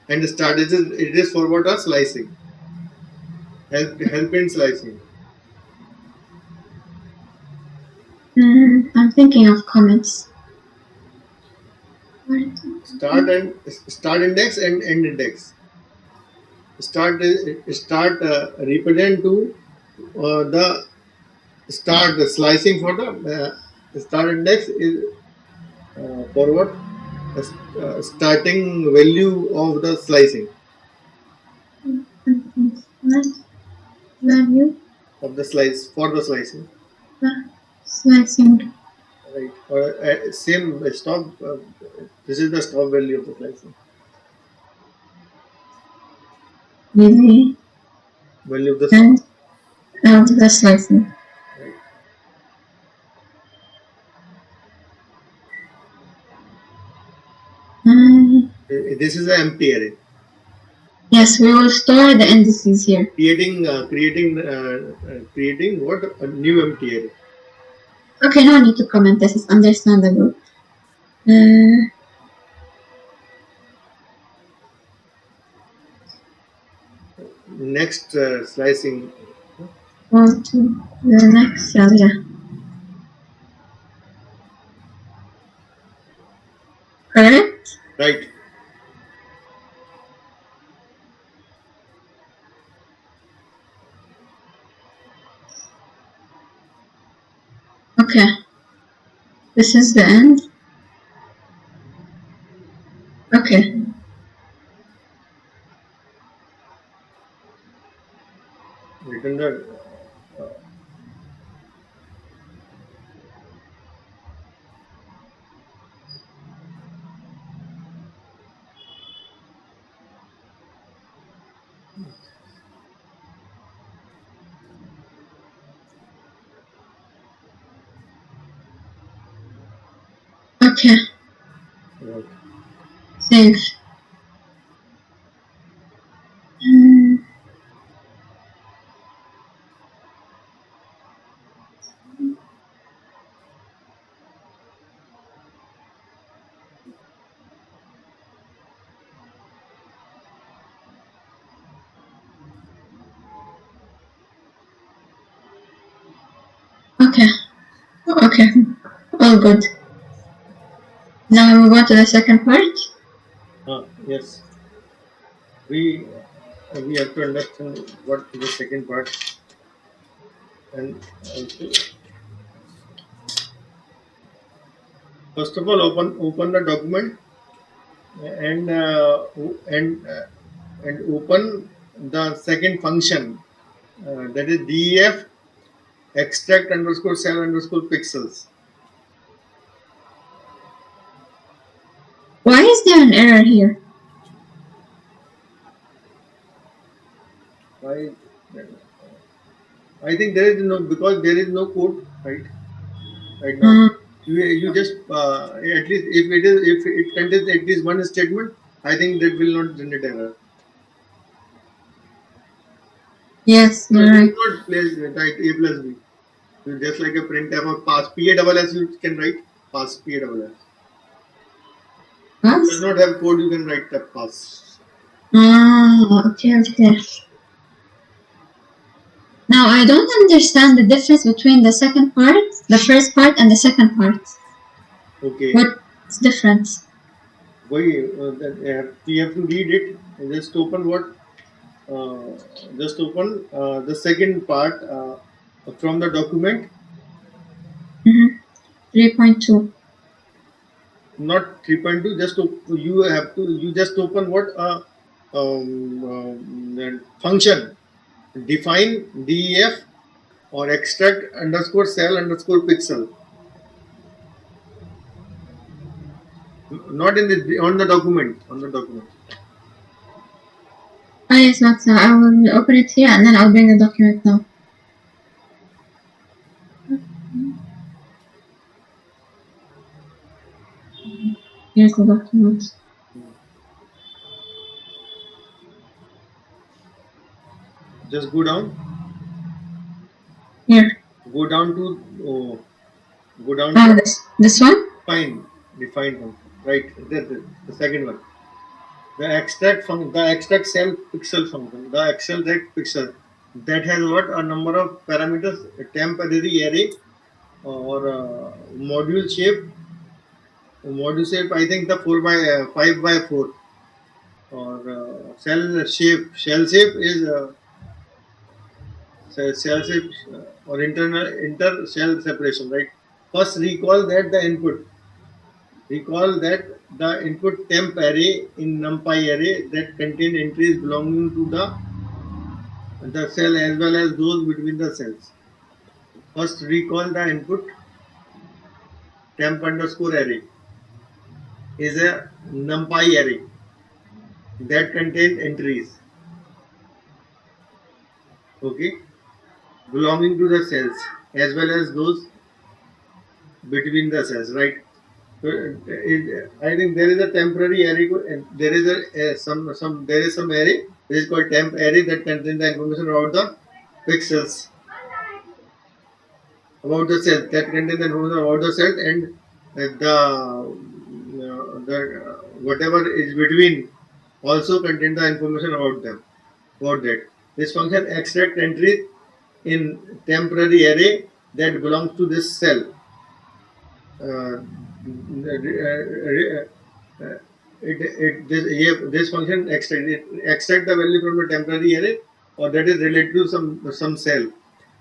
and start. It is for what? Slicing. Help in slicing. I'm thinking of comments. Start index and end index. Start represent to the start slicing for the start index is for what? Starting value of the slicing. Value of the slice for the slicing. Slicing. Right. Same stop. This is the stop value of the slicing. Value of the slicing. Right. This is an empty array. Yes, we will store the indices here. Creating what? A new empty array. Okay, no need to comment. This is understandable. Next slicing. Go to the next cell, yeah. Correct? Right. Okay. This is the end. Okay. Return the Okay. Right. Save. Okay. Okay. All good. Now we move on to the second part. Yes. We have to understand what is the second part, and also, first of all, open the document, and and open the second function, that is def extract underscore cell underscore pixels. Why is there an error here? I think there is no, because there is no code right now. You just at least if it contains at least one statement, I think that will not generate error. Yes, So you're you right. do not place right a plus b. You just like a printf or pass p a double s, you can write pass p a double s. Does Pass? not have code, you can write that pass. Okay, okay. Now I don't understand the difference between the second part, the first part, and the second part. Okay. What's different? Why we have to read it. Just open what? Just open the second part from the document. 3.2. Not 3.2. Just you have to. You just open what? Function. Define def or extract underscore cell underscore pixel. Not in the on the document. On the document. Ah, yes, Max. I will open it here and then I'll bring the document now. Here's the document. Just go down. Here. Go down to. Go down. Ah, this one? Define function. Right. The second one. The extract cell pixel function. The extract pixel that has what? A number of parameters: a temporary array or module shape. Module shape. I think the 5 by 4. Or cell shape. Shell shape is cell shape or inter cell separation. Right. First, recall that the input temp array in numpy array that contain entries belonging to the cell as well as those between the cells. First, recall the input temp underscore array is a numpy array that contains entries, okay, belonging to the cells as well as those between the cells, right? So, I think there is a temporary array. There is some array which is called temp array that contains the information about the pixels, about the cell, that contains the information about the cell, and the whatever is between also contain the information about them, about that. This function extract entries in temporary array that belongs to this cell. This function extract the value from the temporary array, or that is related to some cell.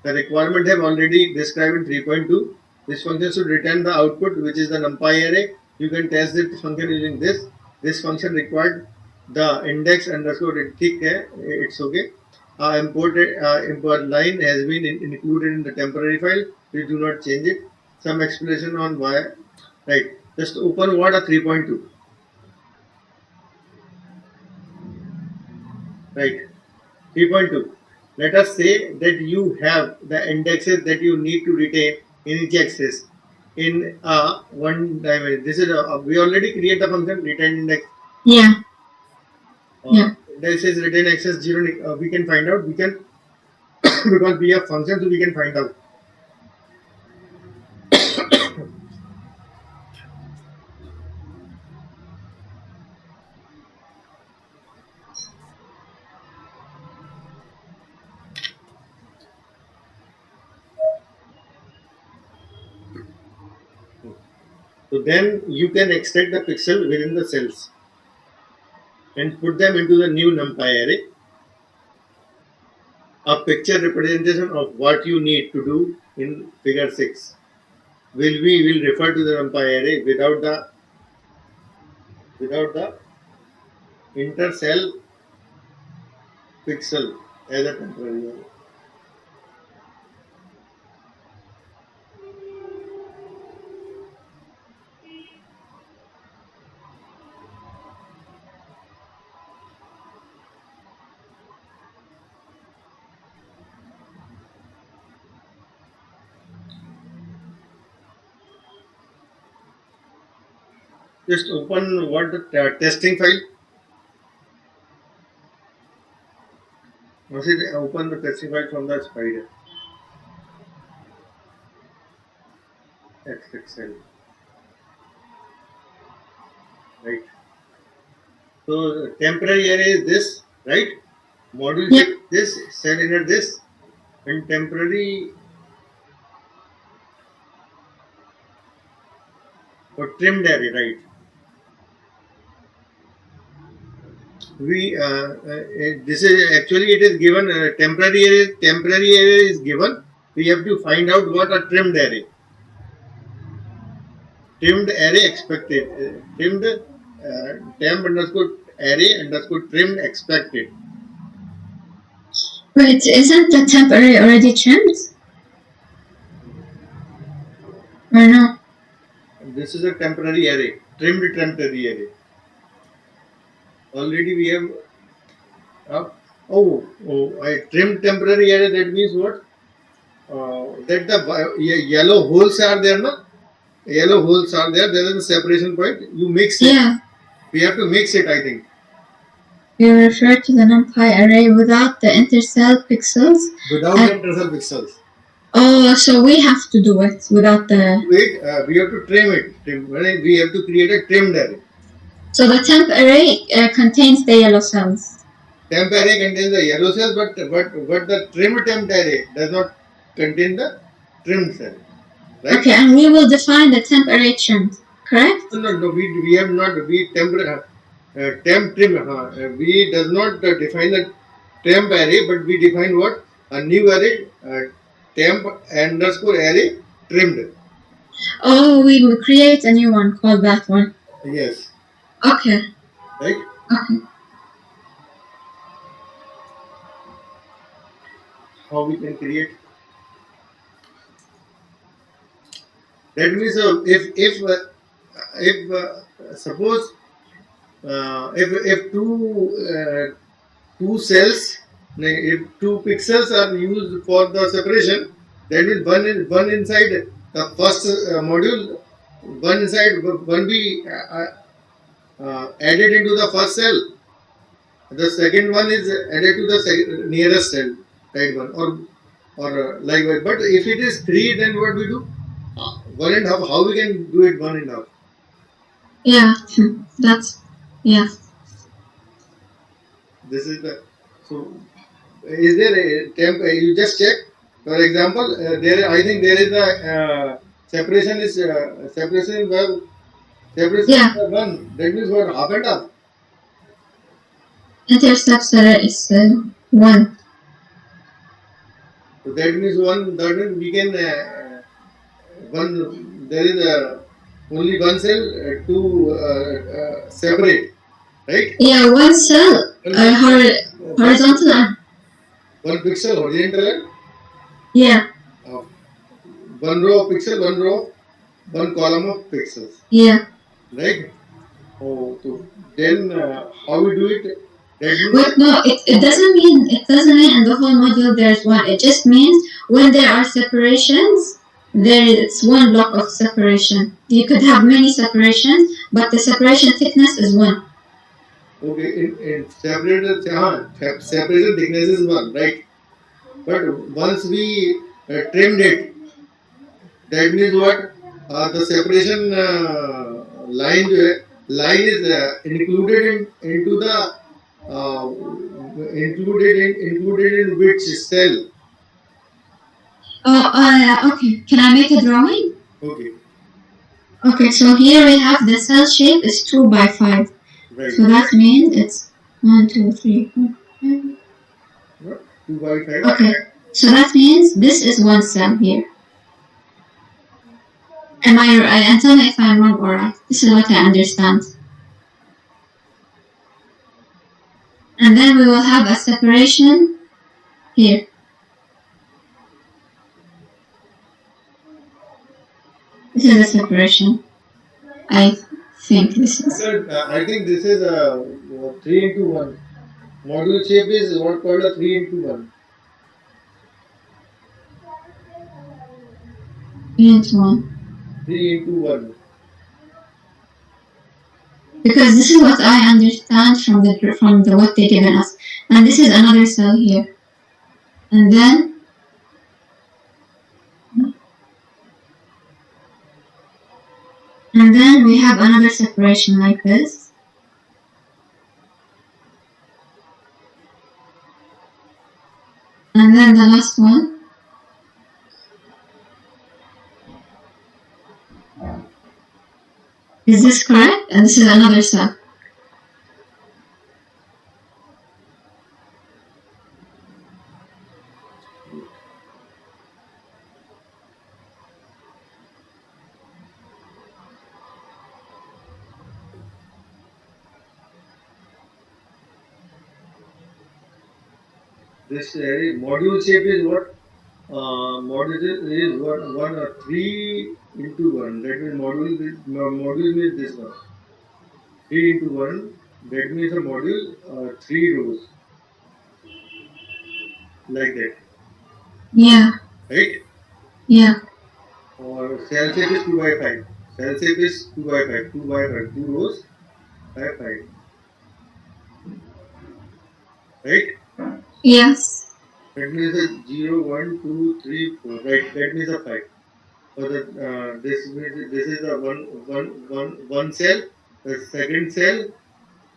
The requirement have already described in 3.2. This function should return the output, which is the numpy array. You can test this function using this. This function required the index underscore it's okay. Import line has been included in the temporary file. Please do not change it. Some explanation on why. Right. Just open what a 3.2. Right. 3.2. Let us say that you have the indexes that you need to retain in each axis in one dimension. This is we already create the function retain index. Yeah. Yeah. This is retain access 0. We can find out. We can because we have functions, so we can find out. So then you can extract the pixel within the cells and put them into the new NumPy array. A picture representation of what you need to do in figure 6 will refer to the NumPy array without the intercell pixel as a temporary array. Just open what the testing file. Once it open the testing file from the spider. XXL. Right. So temporary array is this, right? Module Yep. this, cell inner this, and temporary or trimmed array, right? We this is actually it is given temporary array is given. We have to find out what a trimmed array. Trimmed array expected. Trimmed temp underscore array underscore trimmed expected. Wait, isn't the temp array already trimmed? Or no? This is a temporary array. Trimmed temporary array. Already we have I trimmed temporary array. That means what? That the yellow holes are there, no? Yellow holes are there. There is a separation point. You mix it. Yeah. We have to mix it, I think. You refer to the NumPy array without the intercell pixels. Without the intercell pixels. Oh, so we have to do it without the. Wait, we have to trim it. We have to create a trimmed array. So the temp array contains the yellow cells. Temp array contains the yellow cells, but the trimmed temp array does not contain the trimmed cell. Right? Okay, and we will define the temp array trimmed, correct? No, we have not. We temp trim. We does not define the temp array, but we define what? A new array, temp underscore array trimmed. Oh, we will create a new one called that one. Yes. Okay. Right? Okay. How we can create? That means if suppose if two cells, if two pixels are used for the separation, that means one inside the first module, one be added into the first cell. The second one is added to the nearest cell, right one, or likewise. But if it is 3, then what we do? 1.5. How we can do it 1.5? Yeah, that's yeah. This is the so. Is there a temp? You just check. For example, there I think there is a separation is separation verb. Separation Yeah. is 1. That means what? Half and half. Interceptor is 1. So that means 1. That means we can one. There is only one cell to separate, right? Yeah, one cell horizontal and One pixel horizontal and yeah, one row of pixel, one column of pixels, yeah. right? Oh, so then how we do it? That means Wait, no, it doesn't mean in the whole module there's one. It just means when there are separations, there is one block of separation. You could have many separations, but the separation thickness is 1. okay, in separation thickness is 1, right? But once we trimmed it, that means what? The separation line is included into the included in which cell? Oh, okay. Can I make a drawing? Okay. Okay, so here we have the cell shape is 2 by 5. Right. So that means it's 1, 2, 3, 4, 5. What? 2 by 5. Okay, so that means this is one cell here. Am I right? And tell me if I'm wrong or right. This is what I understand. And then we will have a separation here. This is a separation. I think this is. I think this is a 3 into 1. Module shape is what called a 3 into 1. 3 into 1. 3 into 1. Because this is what I understand from the what they given us. And this is another cell here. And then we have another separation like this. And then the last one. Is this correct? And this is another cell. This module shape is what? Module is what? 1 or 3 into 1. That means module means this one. 3 into 1. That means a module 3 rows. Like that. Yeah. Right? Yeah. Or cell shape is 2 by 5. Cell shape is 2 by 5. 2 by 5. 2 rows by 5. Right? Yes. That means a 0, 1, 2, 3, 4. Right? That means a 5. So this is a one cell, the second cell,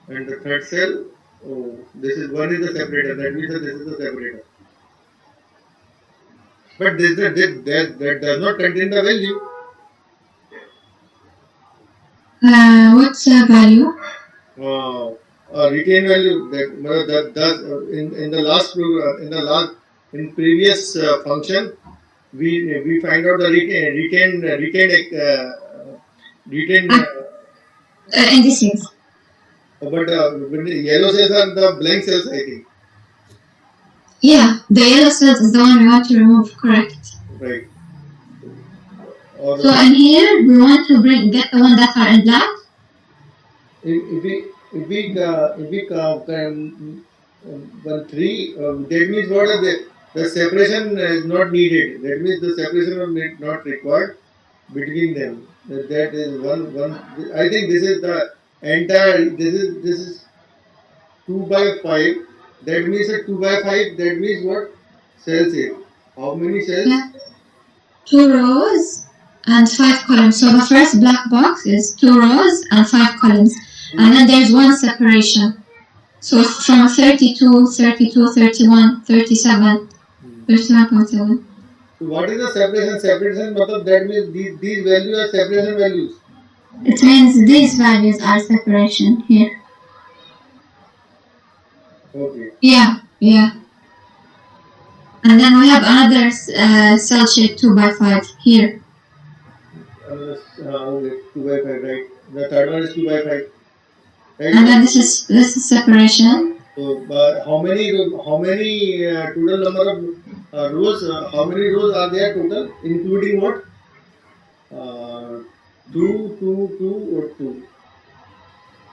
and the third cell. Oh, this is one is the separator. That means that this is the separator. But that does not contain the value. What's the value? Retain value that does in the last program in previous function we find out the retained indices. but when the yellow cells are the blank cells, I think. Yeah, the yellow cells is the one we want to remove, correct? Right. So in here we want to get the one that are in black. If we 1 3, that means what the separation is not needed. That means the separation is not required between them. That is one. I think this is the entire. This is 2 by 5. That means a 2 by 5. That means what? Cells here. How many cells? Yeah. 2 rows and 5 columns. So the first black box is 2 rows and 5 columns. And then there's one separation. So from 32, 32, 31, 37, 37.7. So what is the separation? Separation, that means these values are separation values. It means these values are separation here. Okay. Yeah. And then we have another cell shape 2 by 5 here. Okay, 2 by 5, right? The third one is 2 by 5. Right? And then this is separation. So how many total number of rows? How many rows are there total, including what? 2, 2, 2, or 2.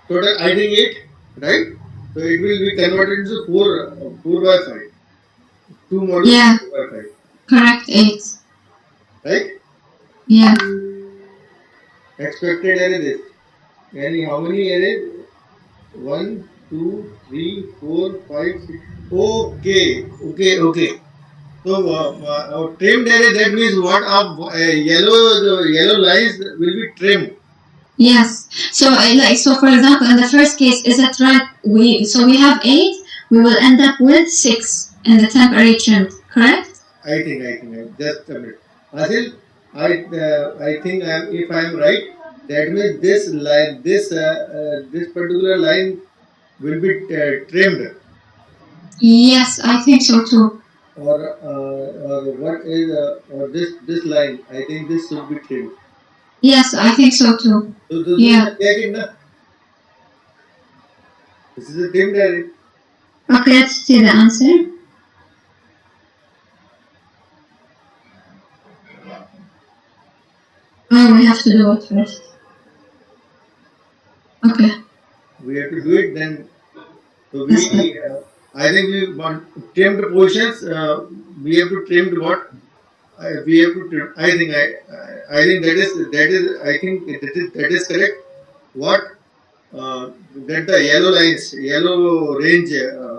Total, I think 8, right? So it will be converted into 4 by 5. 2 modules. Yeah. 4 by 5. Correct, 8. Right? Yeah. Expected array this. And how many arrays? 1, 2, 3, 4, 5, 6. Okay. So trimmed array, that means what? Yellow lines will be trimmed. Yes. So for example, in the first case, is it right? We have 8. We will end up with 6 in the temporary trimmed. Correct? I think. Just a minute. Asil, I think if I am right, that means this line, this particular line will be trimmed. Yes, I think so too. Or what is or this line? I think this should be trimmed. Yes, I think so too. So this Yeah. This is a trimmed array. Okay, let's see the answer. Oh, we have to do it first. Okay. We have to do it then. So we, I think we want trimmed portions. We have to trim what? We have to trim. I think I think that is correct. What? That the yellow lines, yellow range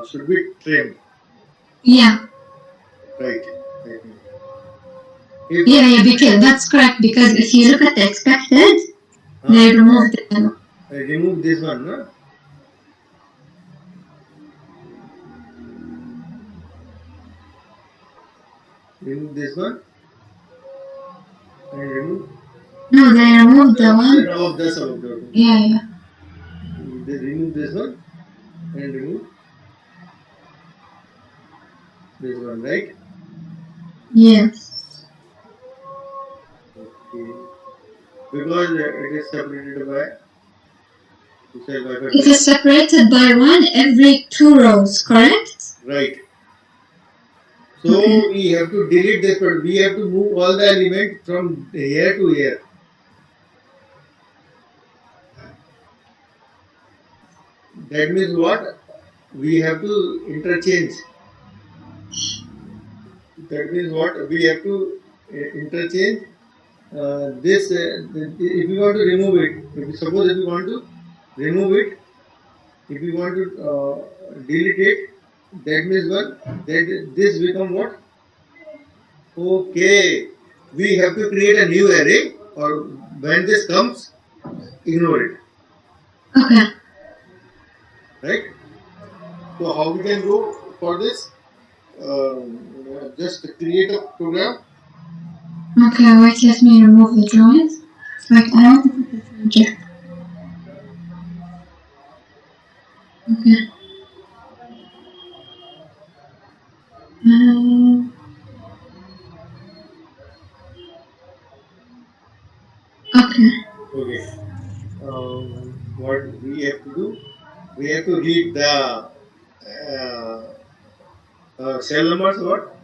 should be trimmed. Yeah. Right. I think. Yeah, because that's correct. Because if you look at the expected, they removed the yellow. I remove this one, no? Remove this one and remove. No, they removed the one. Of the sub. Yeah. They remove this one and remove this one, right? Yes. Okay. Because it is separated by. It is separated by one every 2 rows, correct? Right. So we have to delete this, but we have to move all the elements from here to here. That means what? We have to interchange. That means what? We have to interchange this. If you want to remove it, suppose if you want to remove it, if you want to delete it, that means what? That this become what? Okay, we have to create a new array, or when this comes, ignore it. Okay. Right? So how we can go for this? Just create a program. Okay, wait, let me remove the drawings. Like, I want to put the project. Okay. Okay. What we have to do? We have to read the cell numbers. What?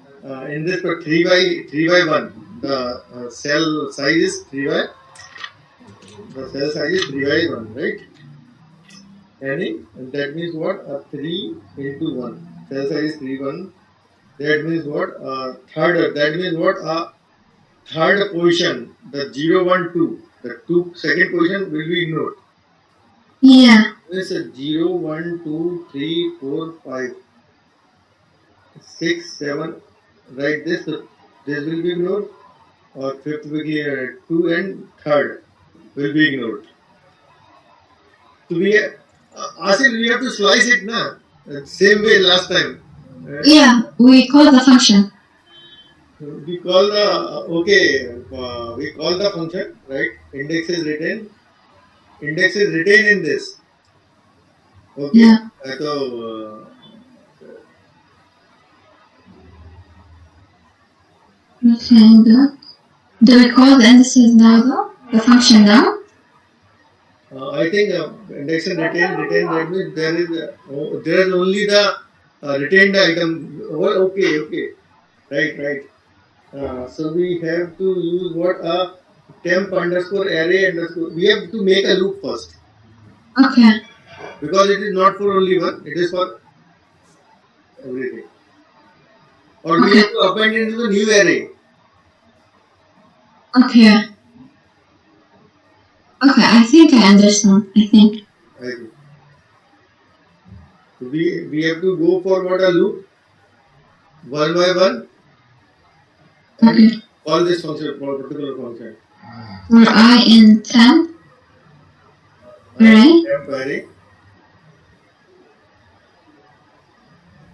In this 3 by 1, the cell size is 3 by. The cell size is 3 by 1, right? And that means what? 3 into 1. Cell size is 3 1. That means what? Third. That means what? Third position, the 0 1 2. The second position will be ignored. Yeah. This is 0 1 2 3 4 5 6 7. Right. This will be ignored. Or fifth will be 2 and third will be ignored. So we Asil, we have to slice it now. Same way last time. Yeah, we call the function. We call the we call the function, right? Index is written in this. Okay. Yeah. So okay, do we call the indices now though? The function now? I think index and retain that means there is only the retained item. Oh, okay. Right. So we have to use what a temp underscore array underscore. We have to make a loop first. Okay. Because it is not for only one, it is for everything. Or we have to append into the new array. Okay. Okay, I think I understand. I think. So we have to go for what a loop, 1 by 1. Okay. Call this function, particular function. For I in temp. Right? Temp array.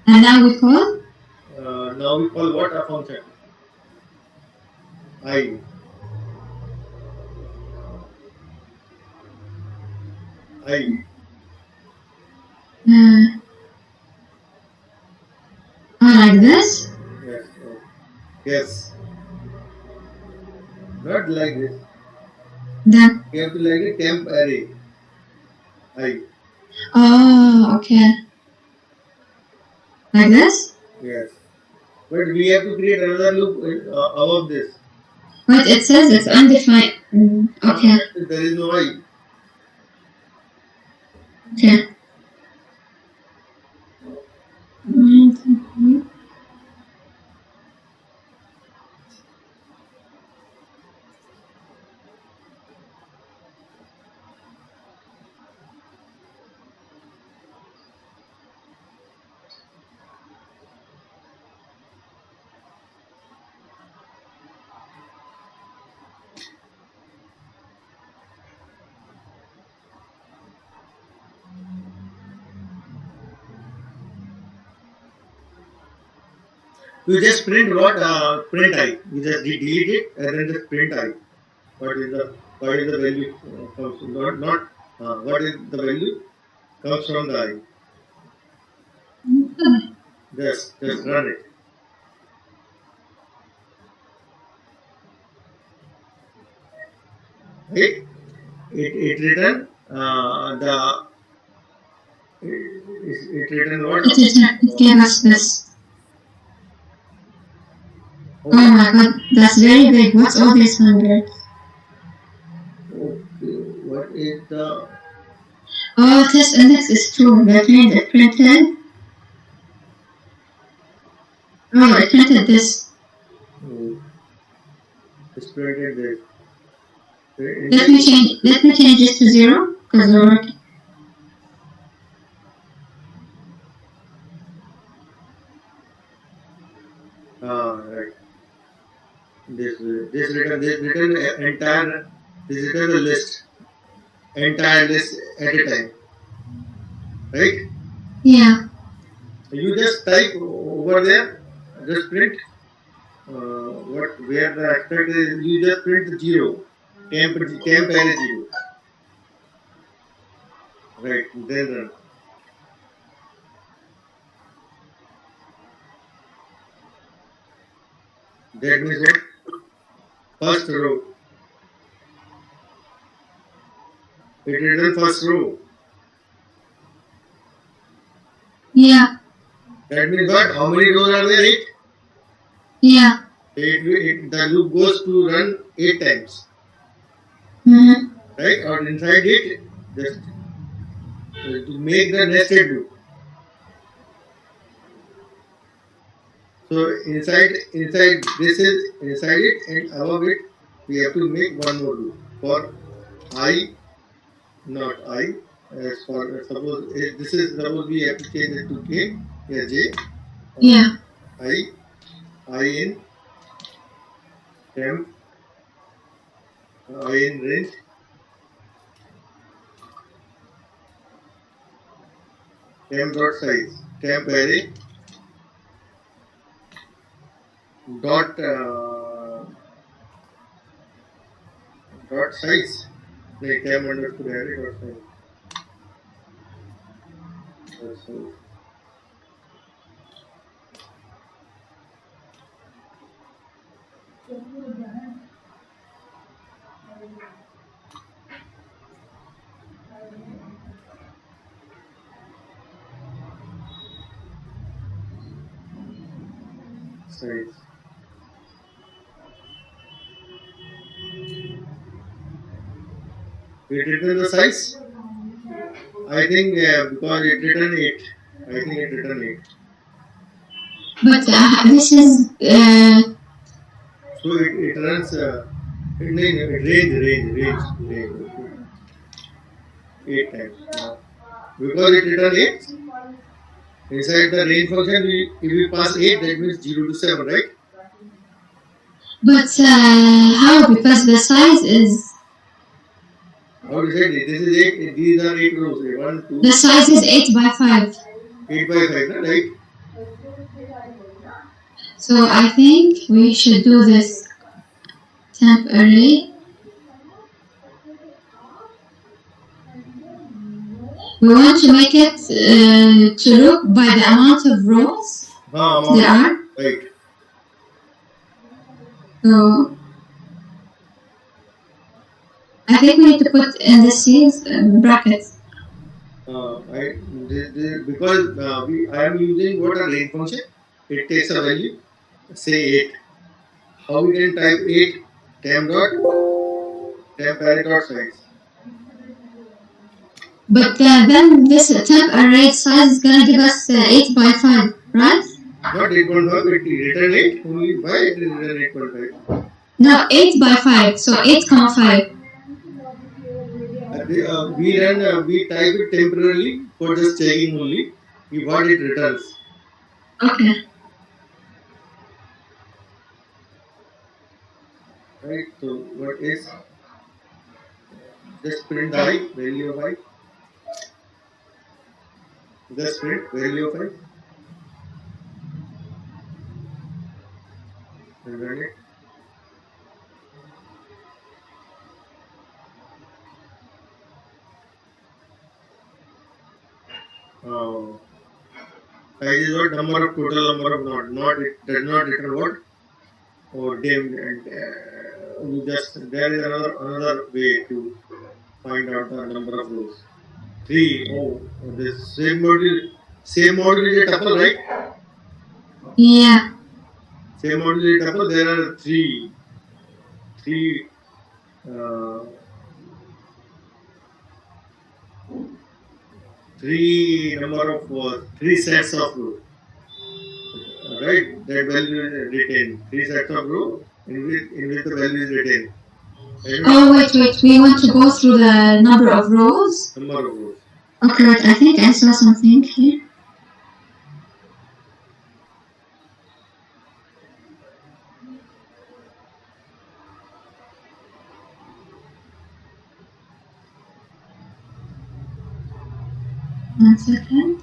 And now we call? Now we call what a function? I. I. Like this? Yes. Oh. Yes. Not like this. Then. You have to like a temp array. I. Oh, okay. Like this? Yes. But we have to create another loop above this. But it says it's undefined. Okay. There is no I. Okay. You just print what? Print I. You just delete it and then just print I. What is the value comes not what is the value comes from the I. Just run it. Right? It written it written what? It gave us this. Oh my god, that's very big. What's all these numbers? Okay, what is the... Oh, test index is 2. That means it printed. Oh, it printed this. It's printed this. Let me change this to 0 because we're working. Right. This written entire the list, entire list at a time, right? Yeah. You just type over there, just print where the expect is. You just print 0, temp array 0, right? Then run. That means what? First row. It written first row. Yeah. That means what? How many rows are there? 8? Yeah. The loop goes to run 8 times. Right? Or inside it, just to make the nested loop. So inside this is inside it, and above it we have to make one more loop for I, not I. As for suppose this is suppose we have to change it to K, yeah, J. Yeah. I in temp, I in range. Temp dot size, temp array dot size, like temp underscore array dot size. Size. It written the size? I think because it written 8. I think it written 8. But this is. So it runs. Range. 8 times. Because it written 8. Inside the range function, if we pass 8, that means 0 to 7, right? But how? Because the size is. How to say this is 8. These are 8 rows. 1, 2. The size is 8 by 5. 8 by 5, right? So I think we should do this temp array. We want to make it to look by the amount of rows there are. Right. So I think we need to put indices brackets. Because I am using what a range function. It takes a value, say 8. How we can type 8 temp array dot size. But then this temp array size is gonna give us 8 by 5, right? Not 8.5, it return 8. Only why it is return 8.5? No, 8 by 5. So 8 comma 5. We type it temporarily for just checking only what it returns. Okay. Right. So what is just print the I, value of I. Just print value of I. And run it. Size is what? Number of total number of nodes. Not it does not return what? Or dim and you just there is another way to find out the number of rows. 3. Oh, this same module is a tuple, right? Yeah. Same module is a tuple. There are three number of three sets of rows. Right, that value is retained. 3 sets of row in which the value is retained. Oh wait, we want to go through the number of rows? Number of rows. Okay, wait, I think I saw something here. One second.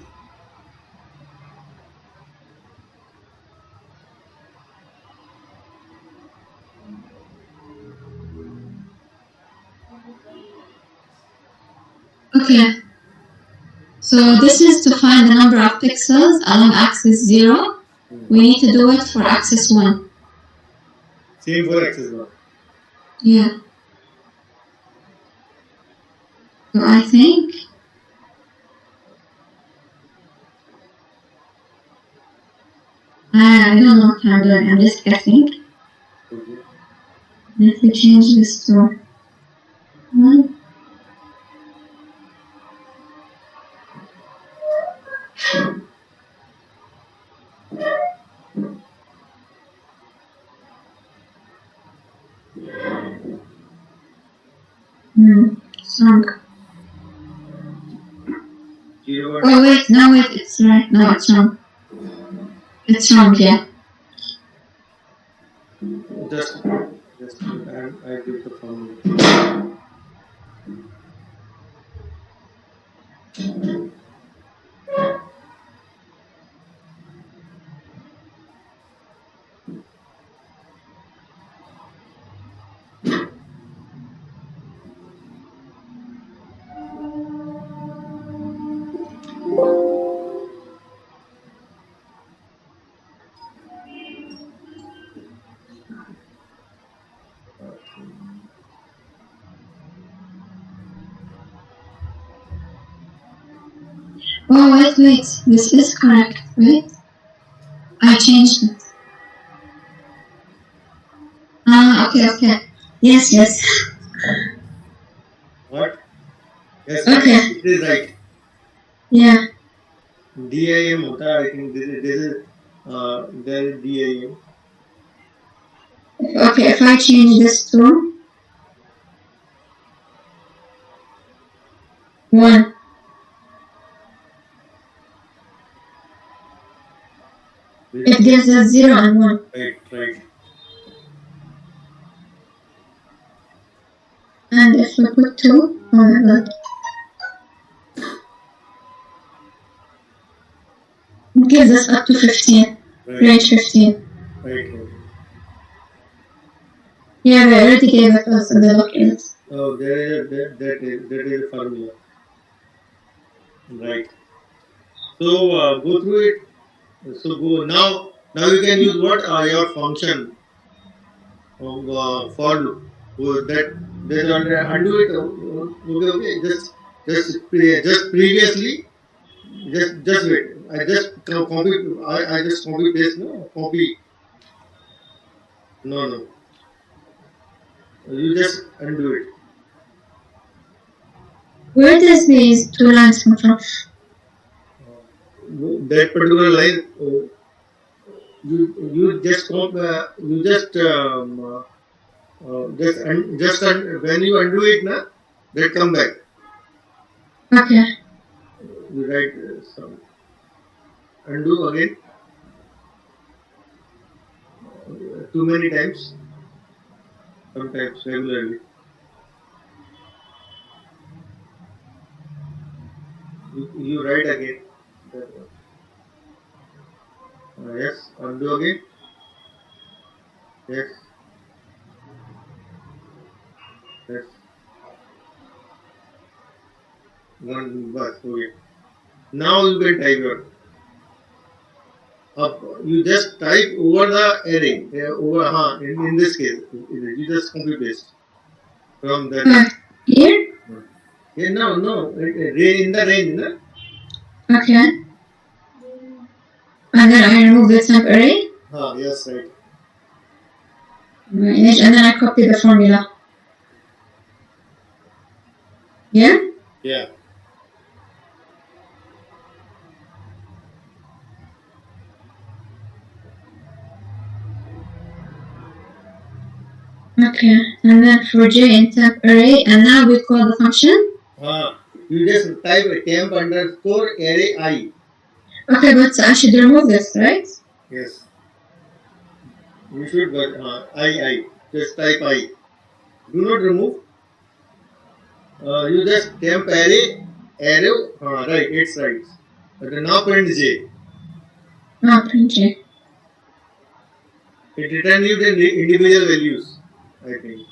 Okay. So this is to find the number of pixels along axis 0. We need to do it for axis 1. Same for axis 1. Yeah. So I think I don't know what I'm doing. I'm just guessing. Okay. If we change this to 1. Shrunk. Oh wait, no wait, it's right. No, it's wrong. It's wrong, yeah. Just I give the formula. Oh wait, this is correct. Wait, I changed it. Okay. Yes. What? Yes. Okay. It is right. Yeah. DIM hota है, I think this is there is DIM. Okay, if I change this to 1. It gives us 0 and 1. Right. And if we put 2, oh my god. It gives us up to 15. Right. Range 15. Right. Yeah, they already gave it us in the document. Oh, that is a formula. Right. So go through it. So go now. Now you can use what your function of for loop. That undo it. Okay, okay. Just previously. Just wait. I just copy. I just copy paste. No copy. No, no. You just undo it. Where does these two lines come from? That particular line. You just when you undo it, na, that come back. Okay. You write some undo again too many times, sometimes regularly. You write again. Yes, undo again. Yes, yes. One bus. Okay. Now you can type your. You just type over the array. In this case, you just copy paste from that. Here? Yeah, no. In the range, na? Okay. And then I remove the temp array. Yes, right. Image, and then I copy the formula. Yeah? Yeah. Okay, and then for j in temp array, and now we call the function? You just type temp underscore array I. Okay, but I should remove this, right? Yes. You should, but I. Just type I. Do not remove. You just temp array, right, it's right. But now print J. No, print j. It returns you the individual values, I think.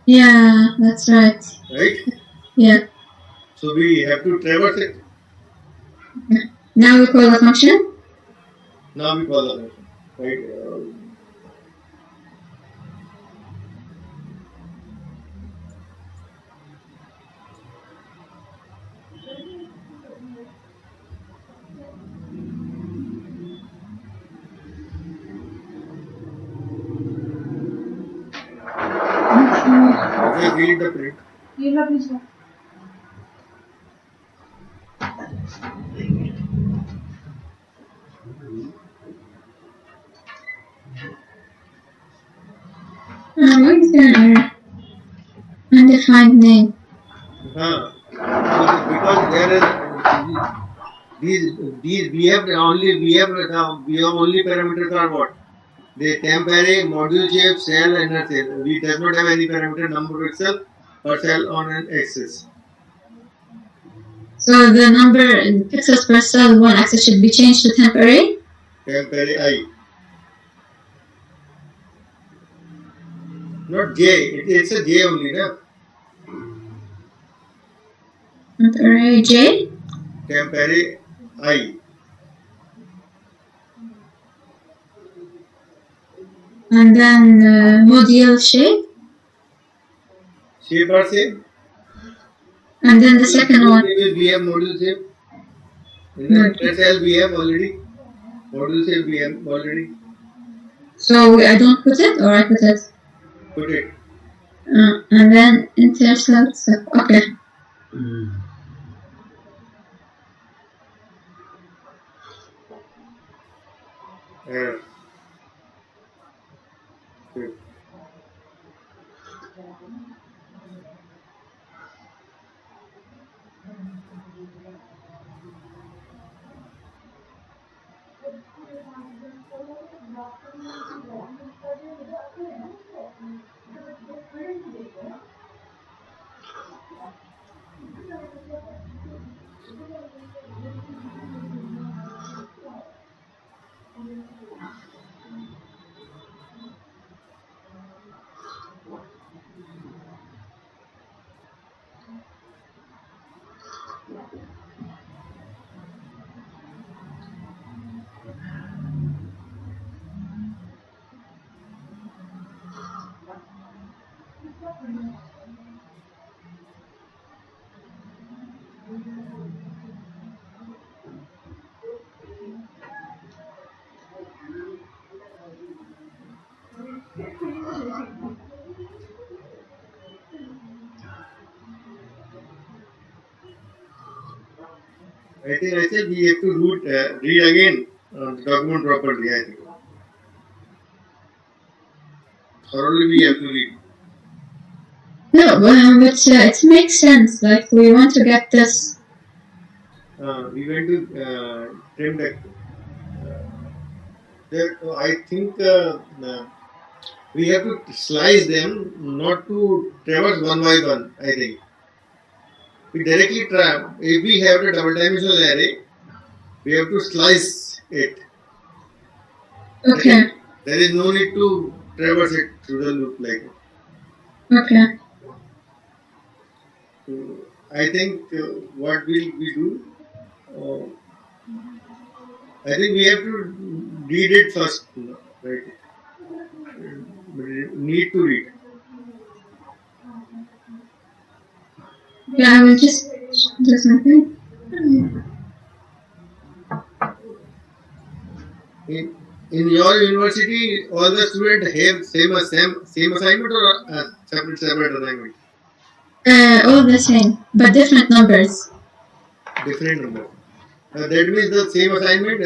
Yeah, that's right. Right? Yeah. So we have to traverse it. Now we call the function? Now we call the function. Right? Just read the print. Why is there an error? Undefined name. Because there is these we have only parameters are what? The temp array, module shape, cell, inner cell. We does not have any parameter number itself or cell on an axis. So the number in pixels per cell one axis should be changed to temp array? Temp array I. Not J. It's a J only, na? Temp array j? Temp array I. And then module shape? Shape are same. And then the second one. We have module shape. In the cell we have already. Module shape we have already. So I don't put it, or I put it? Put it. And then intercept. Okay. Error. I think I said we have to read again the document properly. I think thoroughly we have to read. No, but it makes sense. Like we want to get this. We went to trim deck. I think we have to slice them, not to traverse one by one. I think we directly try. If we have the double dimensional array, we have to slice it. Okay. There is no need to traverse it through the loop like that. Okay. So I think what will we do? Uh, I think we have to read it first, right? Need to read. Yeah, I will just do something. In your university, all the students have same assignment or separate assignment? All the same, but different numbers. Different number. That means the same assignment.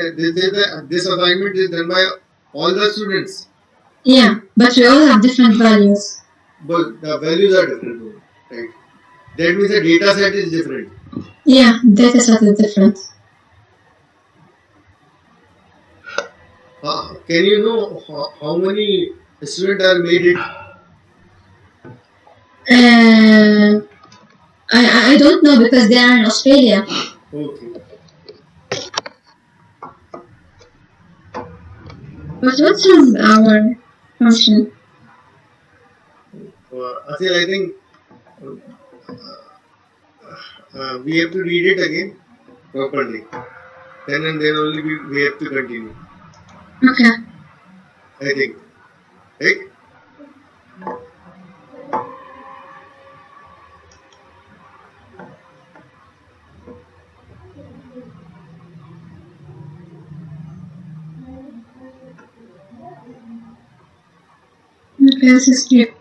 This assignment is done by all the students. Yeah, but we all have different values. But the values are different, though, right? That means the data set is different. Yeah, data set is different. Can you know how many students are made it? I don't know because they are in Australia. Okay. But what's our function? Asil, I think we have to read it again properly. Then and then only we have to continue. Okay. I think. Right? Okay, this is clear.